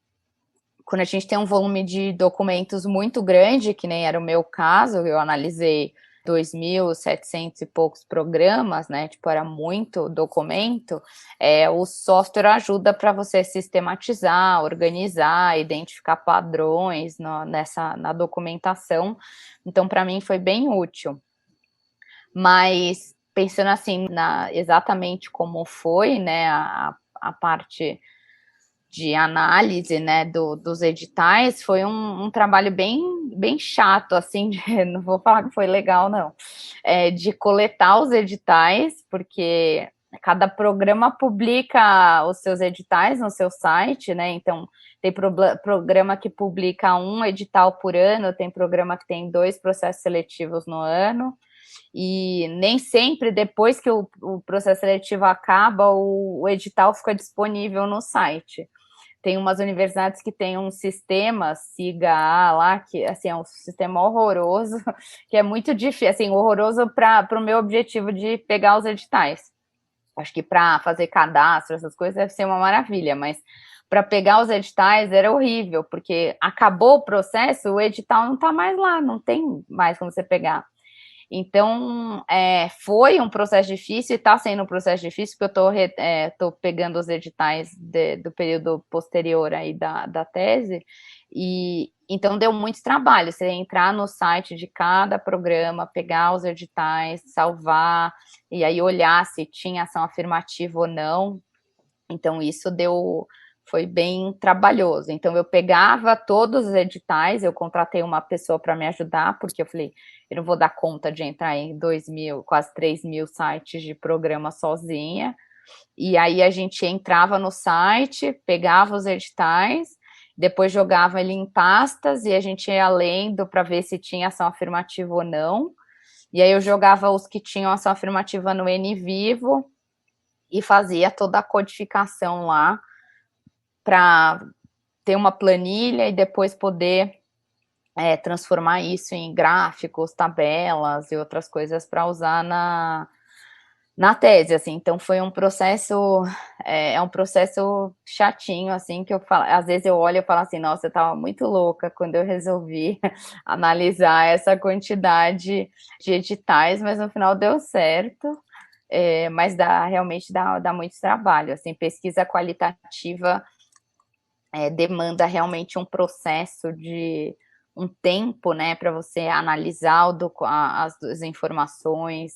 a gente tem um volume de documentos muito grande, que nem era o meu caso, eu analisei 2.700 e poucos programas, né? Tipo, era muito documento. O software ajuda para você sistematizar, organizar, identificar padrões na documentação. Então, para mim, foi bem útil. Mas, pensando assim, exatamente como foi, né? A parte de análise, né, dos editais, foi um trabalho bem chato, assim, não vou falar que foi legal, não, de coletar os editais, porque cada programa publica os seus editais no seu site, né, então tem programa que publica um edital por ano, tem programa que tem 2 processos seletivos no ano, e nem sempre depois que o processo seletivo acaba, o edital fica disponível no site. Tem umas universidades que têm um sistema, SIGA lá, que assim, é um sistema horroroso, que é muito difícil, assim, horroroso para o meu objetivo de pegar os editais. Acho que para fazer cadastro, essas coisas, deve ser uma maravilha, mas para pegar os editais era horrível, porque acabou o processo, o edital não está mais lá, não tem mais como você pegar. Então, foi um processo difícil e está sendo um processo difícil, porque eu estou pegando os editais do período posterior aí da tese, e então deu muito trabalho, você entrar no site de cada programa, pegar os editais, salvar, e aí olhar se tinha ação afirmativa ou não. Então, isso foi bem trabalhoso. Então, eu pegava todos os editais, eu contratei uma pessoa para me ajudar, porque eu falei, eu não vou dar conta de entrar em 2.000, quase 3.000 sites de programa sozinha. E aí a gente entrava no site, pegava os editais, depois jogava ele em pastas e a gente ia lendo para ver se tinha ação afirmativa ou não. E aí eu jogava os que tinham ação afirmativa no NVivo e fazia toda a codificação lá para ter uma planilha e depois poder transformar isso em gráficos, tabelas e outras coisas para usar na tese, assim. Então foi um processo, um processo chatinho, assim, que eu falo, às vezes eu olho e falo assim, nossa, eu estava muito louca quando eu resolvi analisar essa quantidade de editais, mas no final deu certo, mas realmente dá muito trabalho, assim, pesquisa qualitativa demanda realmente um processo de um tempo, né, para você analisar as informações,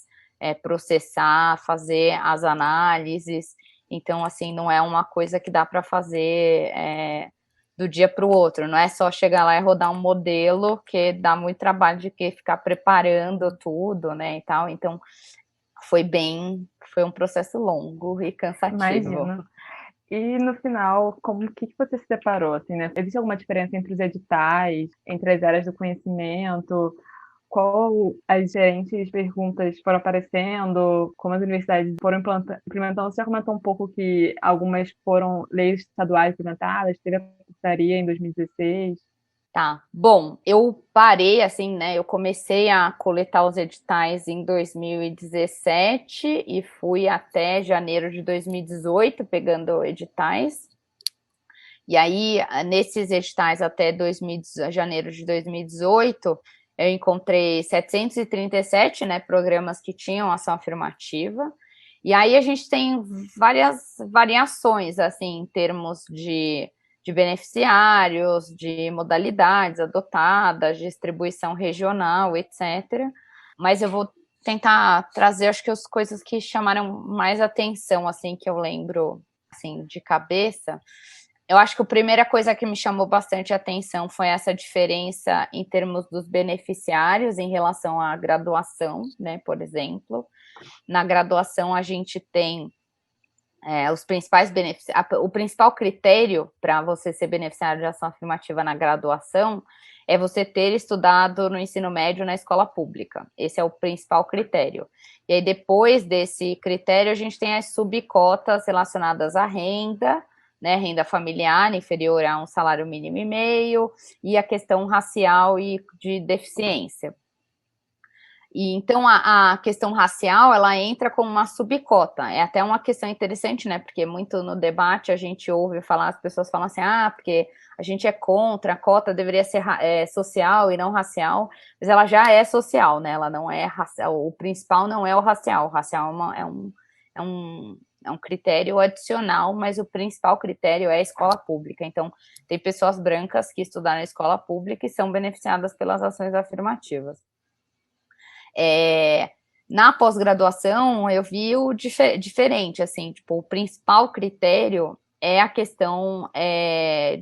processar, fazer as análises. Então, assim, não é uma coisa que dá para fazer do dia para o outro, não é só chegar lá e rodar um modelo, que dá muito trabalho de que ficar preparando tudo, né, e tal. Então, foi um processo longo e cansativo. Imagino. E no final, que você se deparou, assim, né? Existe alguma diferença entre os editais, entre as áreas do conhecimento? Qual as diferentes perguntas foram aparecendo? Como as universidades foram implementando? Você já comentou um pouco que algumas foram leis estaduais implementadas, teve a portaria em 2016. Tá, bom, eu parei, assim, né, eu comecei a coletar os editais em 2017 e fui até janeiro de 2018 pegando editais, e aí, nesses editais até janeiro de 2018, eu encontrei 737, né, programas que tinham ação afirmativa, e aí a gente tem várias variações, assim, em termos de beneficiários, de modalidades adotadas, distribuição regional, etc. Mas eu vou tentar trazer, acho que as coisas que chamaram mais atenção, assim, que eu lembro, assim, de cabeça. Eu acho que a primeira coisa que me chamou bastante atenção foi essa diferença em termos dos beneficiários em relação à graduação, né, por exemplo. Na graduação, a gente tem os principais beneficiários. O principal critério para você ser beneficiário de ação afirmativa na graduação é você ter estudado no ensino médio na escola pública. Esse é o principal critério. E aí, depois desse critério, a gente tem as subcotas relacionadas à renda, né, renda familiar inferior a um salário mínimo e meio, e a questão racial e de deficiência. E então a questão racial, ela entra como uma subcota. É até uma questão interessante, né? Porque muito no debate a gente ouve falar, as pessoas falam assim, porque a gente é contra, a cota deveria ser social e não racial, mas ela já é social, né? Ela não é racial. O principal não é o racial. O racial é um critério adicional, mas o principal critério é a escola pública. Então, tem pessoas brancas que estudaram na escola pública e são beneficiadas pelas ações afirmativas. Na pós-graduação, eu vi o diferente, assim, tipo, o principal critério é a questão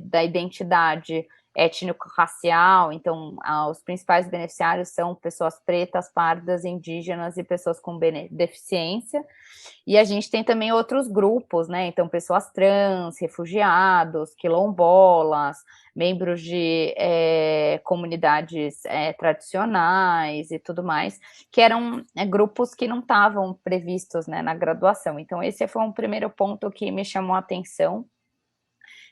da identidade étnico-racial. Então, os principais beneficiários são pessoas pretas, pardas, indígenas e pessoas com deficiência. E a gente tem também outros grupos, né? Então, pessoas trans, refugiados, quilombolas, membros de comunidades tradicionais e tudo mais, que eram grupos que não estavam previstos, né, na graduação. Então, esse foi um primeiro ponto que me chamou a atenção,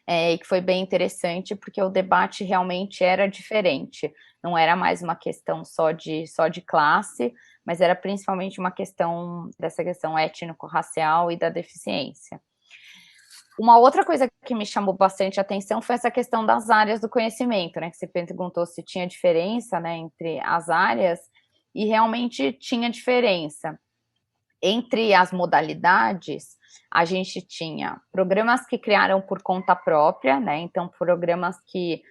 e que foi bem interessante, porque o debate realmente era diferente. Não era mais uma questão só de classe, mas era principalmente uma questão dessa questão étnico-racial e da deficiência. Uma outra coisa que me chamou bastante atenção foi essa questão das áreas do conhecimento, né? Que você perguntou se tinha diferença, né, entre as áreas, e realmente tinha diferença. Entre as modalidades, a gente tinha programas que criaram por conta própria, né? Então, programas que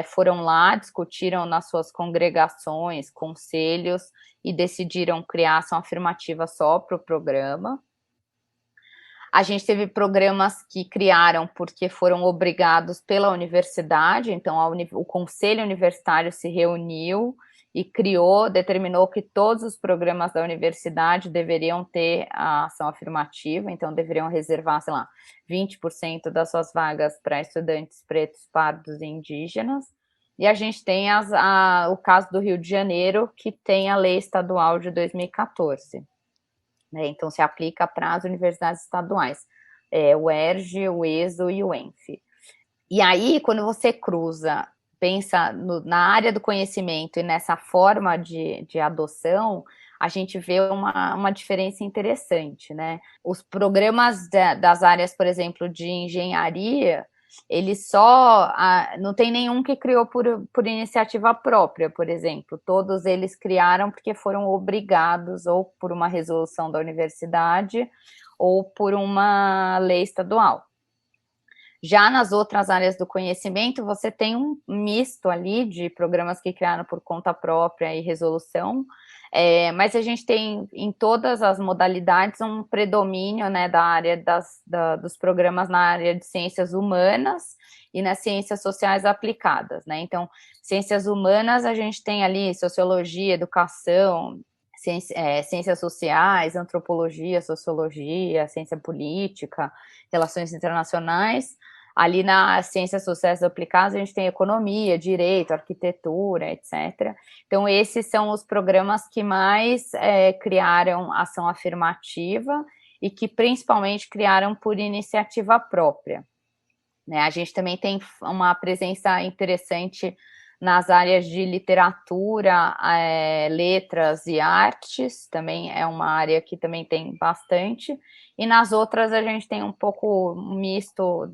foram lá, discutiram nas suas congregações, conselhos, e decidiram criar ação afirmativa só para o programa. A gente teve programas que criaram porque foram obrigados pela universidade, então o conselho universitário se reuniu e determinou que todos os programas da universidade deveriam ter a ação afirmativa, então deveriam reservar, sei lá, 20% das suas vagas para estudantes pretos, pardos e indígenas. e a gente tem o caso do Rio de Janeiro, que tem a lei estadual de 2014. Né? Então, se aplica para as universidades estaduais, o ERJ, o ESO e o ENF. E aí, quando você pensa na área do conhecimento e nessa forma de adoção, a gente vê uma diferença interessante, né? Os programas das áreas, por exemplo, de engenharia, eles não tem nenhum que criou por iniciativa própria, por exemplo. Todos eles criaram porque foram obrigados, ou por uma resolução da universidade, ou por uma lei estadual. Já nas outras áreas do conhecimento, você tem um misto ali de programas que criaram por conta própria e resolução, mas a gente tem em todas as modalidades um predomínio, né, da área dos programas na área de ciências humanas e nas ciências sociais aplicadas, né? Então, ciências humanas, a gente tem ali sociologia, educação, ciências sociais, antropologia, sociologia, ciência política, relações internacionais. Ali nas ciências sociais aplicadas, a gente tem economia, direito, arquitetura, etc. Então, esses são os programas que mais criaram ação afirmativa e que principalmente criaram por iniciativa própria. Né? A gente também tem uma presença interessante nas áreas de literatura, letras e artes, também é uma área que também tem bastante, e nas outras a gente tem um pouco misto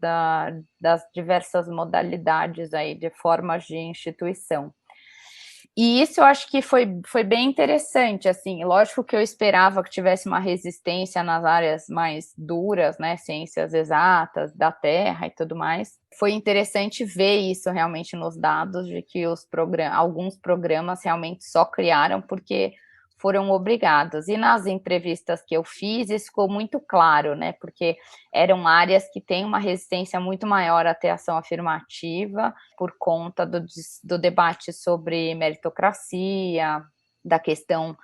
das diversas modalidades aí, de formas de instituição. E isso eu acho que foi bem interessante, assim, lógico que eu esperava que tivesse uma resistência nas áreas mais duras, né, ciências exatas, da terra e tudo mais. Foi interessante ver isso realmente nos dados, de que alguns programas realmente só criaram porque foram obrigados. E nas entrevistas que eu fiz, isso ficou muito claro, né, porque eram áreas que têm uma resistência muito maior à ter ação afirmativa, por conta do debate sobre meritocracia, da questão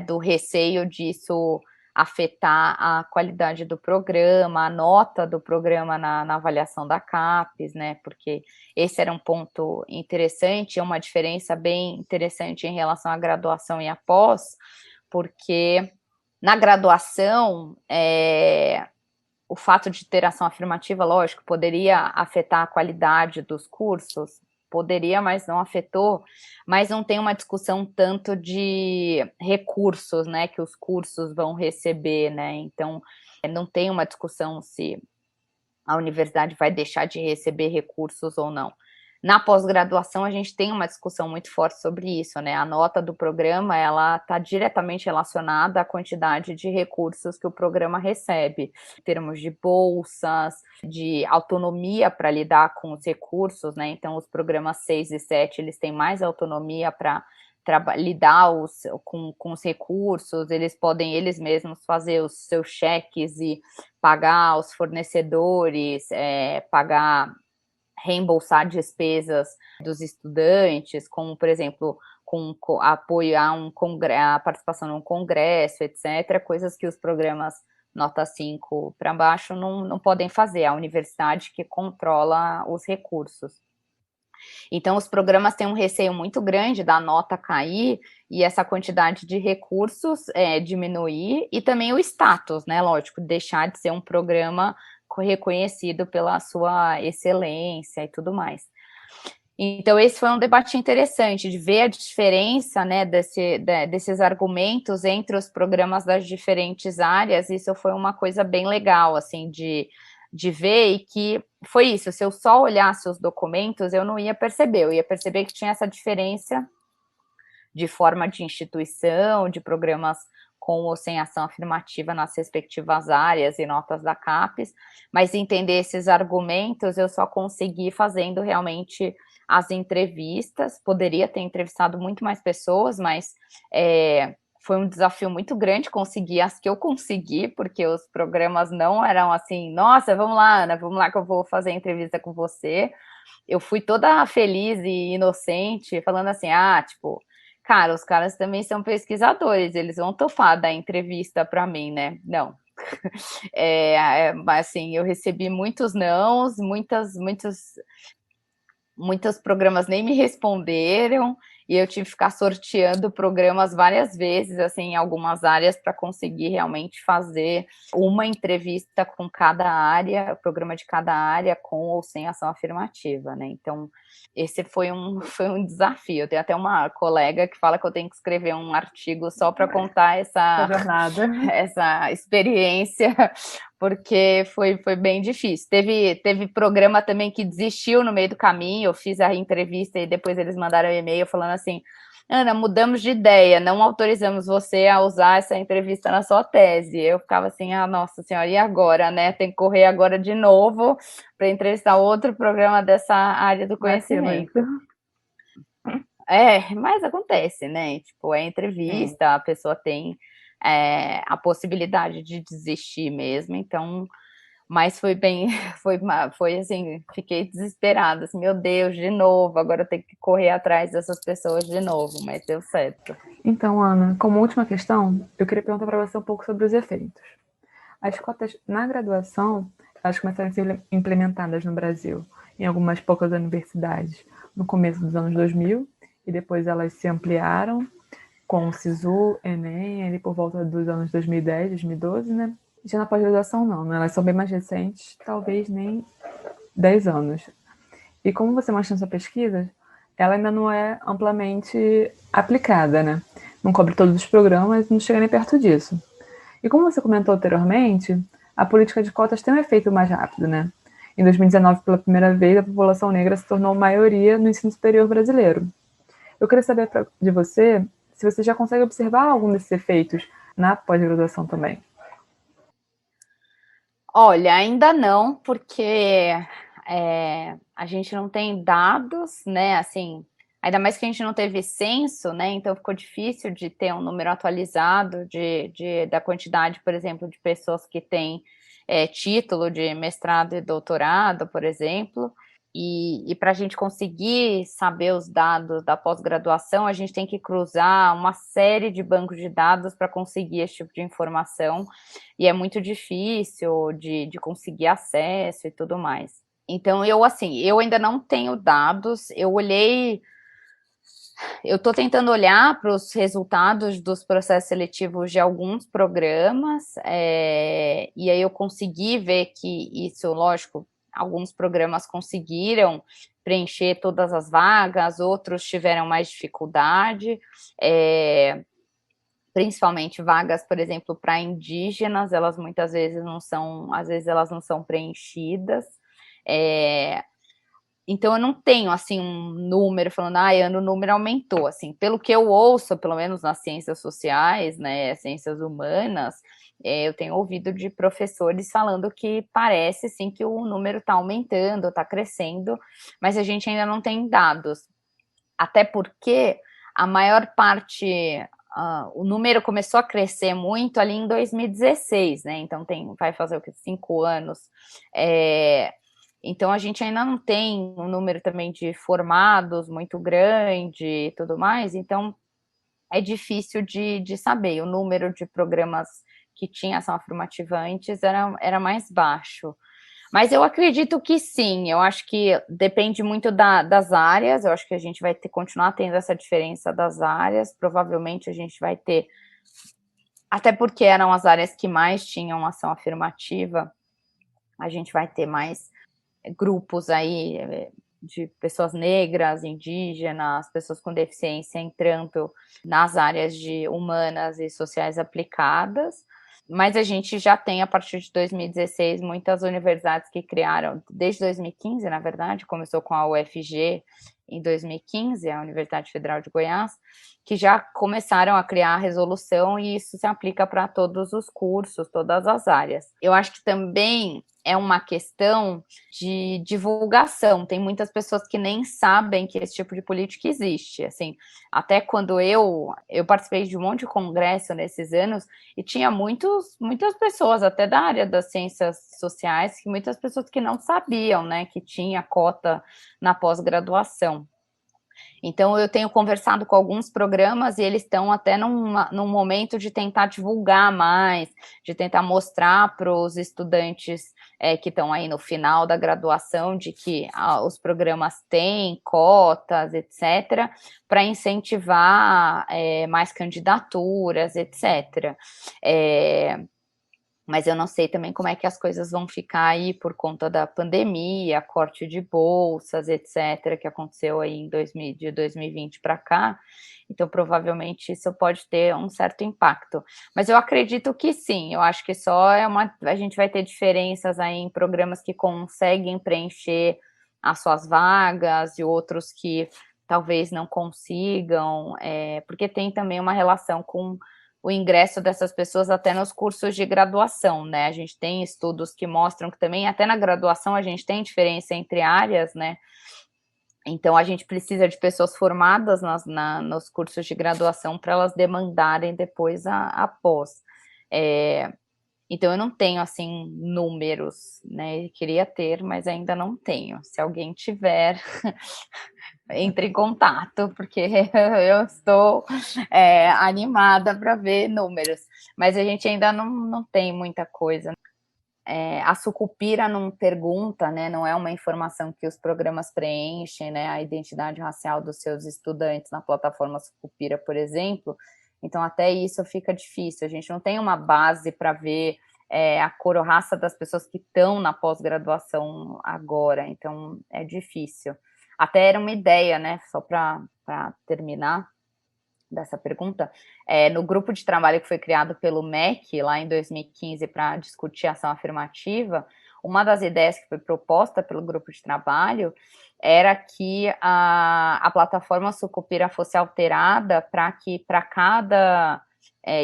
do receio disso afetar a qualidade do programa, a nota do programa na avaliação da CAPES, né, porque esse era um ponto interessante, uma diferença bem interessante em relação à graduação e à pós, porque na graduação, o fato de ter ação afirmativa, lógico, poderia afetar a qualidade dos cursos, poderia, mas não afetou, mas não tem uma discussão tanto de recursos, né, que os cursos vão receber, né, então não tem uma discussão se a universidade vai deixar de receber recursos ou não. Na pós-graduação, a gente tem uma discussão muito forte sobre isso, né? A nota do programa, ela está diretamente relacionada à quantidade de recursos que o programa recebe, em termos de bolsas, de autonomia para lidar com os recursos, né? Então, os programas 6 e 7, eles têm mais autonomia para lidar com os recursos, eles podem eles mesmos fazer os seus cheques e pagar os fornecedores, reembolsar despesas dos estudantes, como, por exemplo, com apoio a participação num congresso, etc., coisas que os programas nota 5 para baixo não podem fazer, a universidade que controla os recursos. Então, os programas têm um receio muito grande da nota cair e essa quantidade de recursos diminuir, e também o status, né, lógico, deixar de ser um programa reconhecido pela sua excelência e tudo mais. Então, esse foi um debate interessante, de ver a diferença, né, desses argumentos entre os programas das diferentes áreas. Isso foi uma coisa bem legal, assim, de ver, e que foi isso, se eu só olhasse os documentos, eu não ia perceber, eu ia perceber que tinha essa diferença de forma de instituição, de programas com ou sem ação afirmativa nas respectivas áreas e notas da CAPES, mas entender esses argumentos eu só consegui fazendo realmente as entrevistas. Poderia ter entrevistado muito mais pessoas, mas foi um desafio muito grande conseguir as que eu consegui, porque os programas não eram assim, nossa, vamos lá, Ana, vamos lá que eu vou fazer a entrevista com você. Eu fui toda feliz e inocente, falando assim, tipo, cara, os caras também são pesquisadores, eles vão topar dar entrevista para mim, né? Não. Mas assim, eu recebi muitos nãos, muitos muitos programas nem me responderam, e eu tive que ficar sorteando programas várias vezes, assim, em algumas áreas, para conseguir realmente fazer uma entrevista com cada área, programa de cada área, com ou sem ação afirmativa, né? Então, esse foi um desafio. Eu tenho até uma colega que fala que eu tenho que escrever um artigo só para contar A jornada. essa experiência, porque foi bem difícil. Teve programa também que desistiu no meio do caminho, eu fiz a entrevista e depois eles mandaram um e-mail falando assim: Ana, mudamos de ideia, não autorizamos você a usar essa entrevista na sua tese. Eu ficava assim, nossa senhora, e agora, né? Tem que correr agora de novo para entrevistar outro programa dessa área do conhecimento. Mas acontece, né? Tipo, é entrevista, a pessoa tem a possibilidade de desistir mesmo, então, mas foi assim, fiquei desesperada, assim, meu Deus, de novo, agora eu tenho que correr atrás dessas pessoas de novo, mas deu certo. Então, Ana, como última questão, eu queria perguntar para você um pouco sobre os efeitos. As cotas na graduação, elas começaram a ser implementadas no Brasil, em algumas poucas universidades, no começo dos anos 2000, e depois elas se ampliaram com o SISU, Enem, ali por volta dos anos 2010, 2012, né? Já na pós-graduação não, né? Elas são bem mais recentes, talvez nem 10 anos. E como você mostra na sua pesquisa, ela ainda não é amplamente aplicada, né? Não cobre todos os programas, não chega nem perto disso. E como você comentou anteriormente, a política de cotas tem um efeito mais rápido, né? Em 2019, pela primeira vez, a população negra se tornou maioria no ensino superior brasileiro. Eu queria saber de você se você já consegue observar algum desses efeitos na pós-graduação também. Olha, ainda não, porque a gente não tem dados, né? Assim, ainda mais que a gente não teve censo, né? Então ficou difícil de ter um número atualizado da quantidade, por exemplo, de pessoas que têm título de mestrado e doutorado, por exemplo. E para a gente conseguir saber os dados da pós-graduação, a gente tem que cruzar uma série de bancos de dados para conseguir esse tipo de informação, e é muito difícil de conseguir acesso e tudo mais. Então, eu ainda não tenho dados, eu estou tentando olhar para os resultados dos processos seletivos de alguns programas, e aí eu consegui ver que isso, lógico, alguns programas conseguiram preencher todas as vagas, outros tiveram mais dificuldade, principalmente vagas, por exemplo, para indígenas, elas muitas vezes não são preenchidas. Então, eu não tenho, assim, um número falando, o número aumentou, assim, pelo que eu ouço, pelo menos nas ciências sociais, né, ciências humanas, eu tenho ouvido de professores falando que parece, sim, que o número está aumentando, está crescendo, mas a gente ainda não tem dados, até porque a maior parte, o número começou a crescer muito ali em 2016, né, então vai fazer o que, 5 anos, então, a gente ainda não tem um número também de formados muito grande e tudo mais, então é difícil de saber. O número de programas que tinha ação afirmativa antes era mais baixo. Mas eu acredito que sim, eu acho que depende muito das áreas, eu acho que a gente vai continuar tendo essa diferença das áreas, provavelmente a gente vai ter, até porque eram as áreas que mais tinham ação afirmativa, a gente vai ter mais grupos aí de pessoas negras, indígenas, pessoas com deficiência entrando nas áreas de humanas e sociais aplicadas, mas a gente já tem, a partir de 2016, muitas universidades que criaram, desde 2015, na verdade, começou com a UFG em 2015, a Universidade Federal de Goiás, que já começaram a criar a resolução, e isso se aplica para todos os cursos, todas as áreas. Eu acho que também é uma questão de divulgação, tem muitas pessoas que nem sabem que esse tipo de política existe, assim, até quando eu participei de um monte de congresso nesses anos, e tinha muitas pessoas, até da área das ciências sociais, muitas pessoas que não sabiam, né, que tinha cota na pós-graduação. Então, eu tenho conversado com alguns programas e eles estão até num momento de tentar divulgar mais, de tentar mostrar para os estudantes que estão aí no final da graduação de que os programas têm cotas, etc., para incentivar mais candidaturas, etc. Mas eu não sei também como é que as coisas vão ficar aí por conta da pandemia, corte de bolsas, etc., que aconteceu aí de 2020 para cá. Então, provavelmente, isso pode ter um certo impacto. Mas eu acredito que sim, eu acho que a gente vai ter diferenças aí em programas que conseguem preencher as suas vagas e outros que talvez não consigam, porque tem também uma relação com o ingresso dessas pessoas até nos cursos de graduação, né? A gente tem estudos que mostram que também, até na graduação, a gente tem diferença entre áreas, né? Então, a gente precisa de pessoas formadas nos cursos de graduação para elas demandarem depois a pós. Então, eu não tenho, assim, números, né? Eu queria ter, mas ainda não tenho. Se alguém tiver, entre em contato, porque eu estou animada para ver números. Mas a gente ainda não tem muita coisa. A Sucupira não pergunta, né? Não é uma informação que os programas preenchem, né? A identidade racial dos seus estudantes na plataforma Sucupira, por exemplo. Então, até isso fica difícil. A gente não tem uma base para ver a cor ou raça das pessoas que estão na pós-graduação agora. Então, é difícil. Até era uma ideia, né? Só para terminar dessa pergunta. No grupo de trabalho que foi criado pelo MEC, lá em 2015, para discutir a ação afirmativa, uma das ideias que foi proposta pelo grupo de trabalho era que a plataforma Sucupira fosse alterada para que para cada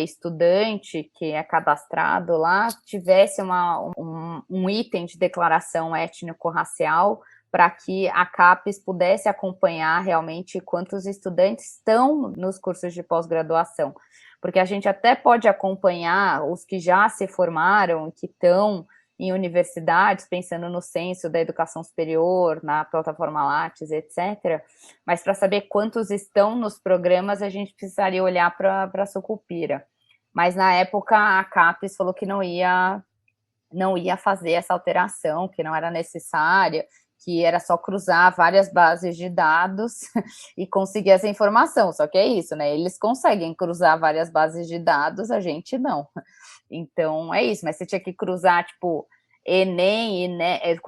estudante que é cadastrado lá tivesse um item de declaração étnico-racial para que a CAPES pudesse acompanhar realmente quantos estudantes estão nos cursos de pós-graduação, porque a gente até pode acompanhar os que já se formaram, que estão em universidades, pensando no censo da educação superior, na plataforma Lattes, etc., mas para saber quantos estão nos programas, a gente precisaria olhar para a Sucupira. Mas, na época, a CAPES falou que não ia fazer essa alteração, que não era necessária, que era só cruzar várias bases de dados e conseguir essa informação. Só que é isso, né? Eles conseguem cruzar várias bases de dados, a gente não. Então, é isso. Mas você tinha que cruzar, tipo,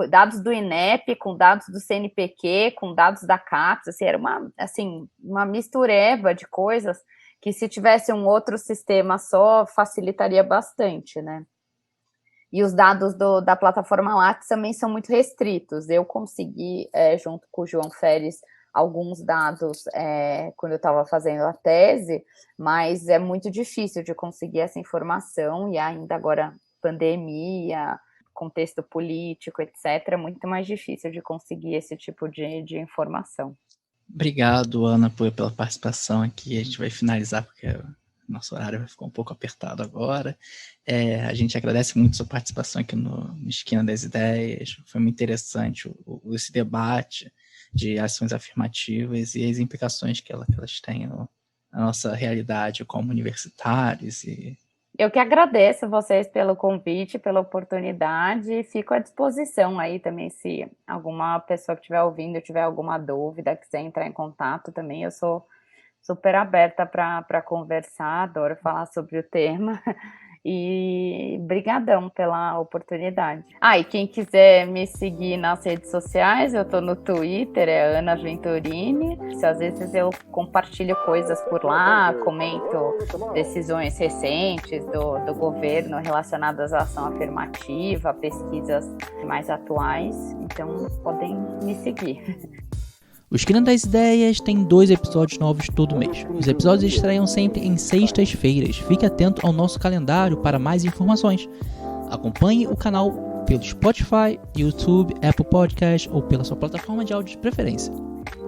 dados do INEP com dados do CNPq, com dados da CAPES. Assim, era uma mistureba de coisas que, se tivesse um outro sistema só, facilitaria bastante, né? E os dados da plataforma Lattes também são muito restritos. Eu consegui, junto com o João Feres, alguns dados quando eu estava fazendo a tese, mas é muito difícil de conseguir essa informação, e ainda agora pandemia, contexto político, etc., é muito mais difícil de conseguir esse tipo de informação. Obrigado, Ana, pela participação aqui. A gente vai finalizar, porque nosso horário vai ficar um pouco apertado agora. A gente agradece muito a sua participação aqui no Esquina das Ideias. Foi muito interessante esse debate de ações afirmativas e as implicações que elas têm na nossa realidade como universitários. Eu que agradeço vocês pelo convite, pela oportunidade, e fico à disposição aí também, se alguma pessoa que estiver ouvindo tiver alguma dúvida, quiser entrar em contato também, eu sou super aberta para conversar, adoro falar sobre o tema, e brigadão pela oportunidade. E quem quiser me seguir nas redes sociais, eu tô no Twitter, Ana Venturini. Às vezes eu compartilho coisas por lá, comento decisões recentes do governo relacionadas à ação afirmativa, pesquisas mais atuais, então podem me seguir. O Esquina das Ideias tem 2 episódios novos todo mês. Os episódios estreiam sempre em sextas-feiras. Fique atento ao nosso calendário para mais informações. Acompanhe o canal pelo Spotify, YouTube, Apple Podcast ou pela sua plataforma de áudio de preferência.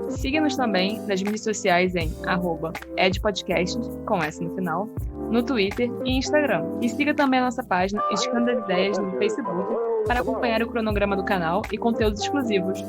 Siga-nos também nas mídias sociais em @edpodcast, com S no final, no Twitter e Instagram. E siga também a nossa página Esquina das Ideias no Facebook para acompanhar o cronograma do canal e conteúdos exclusivos.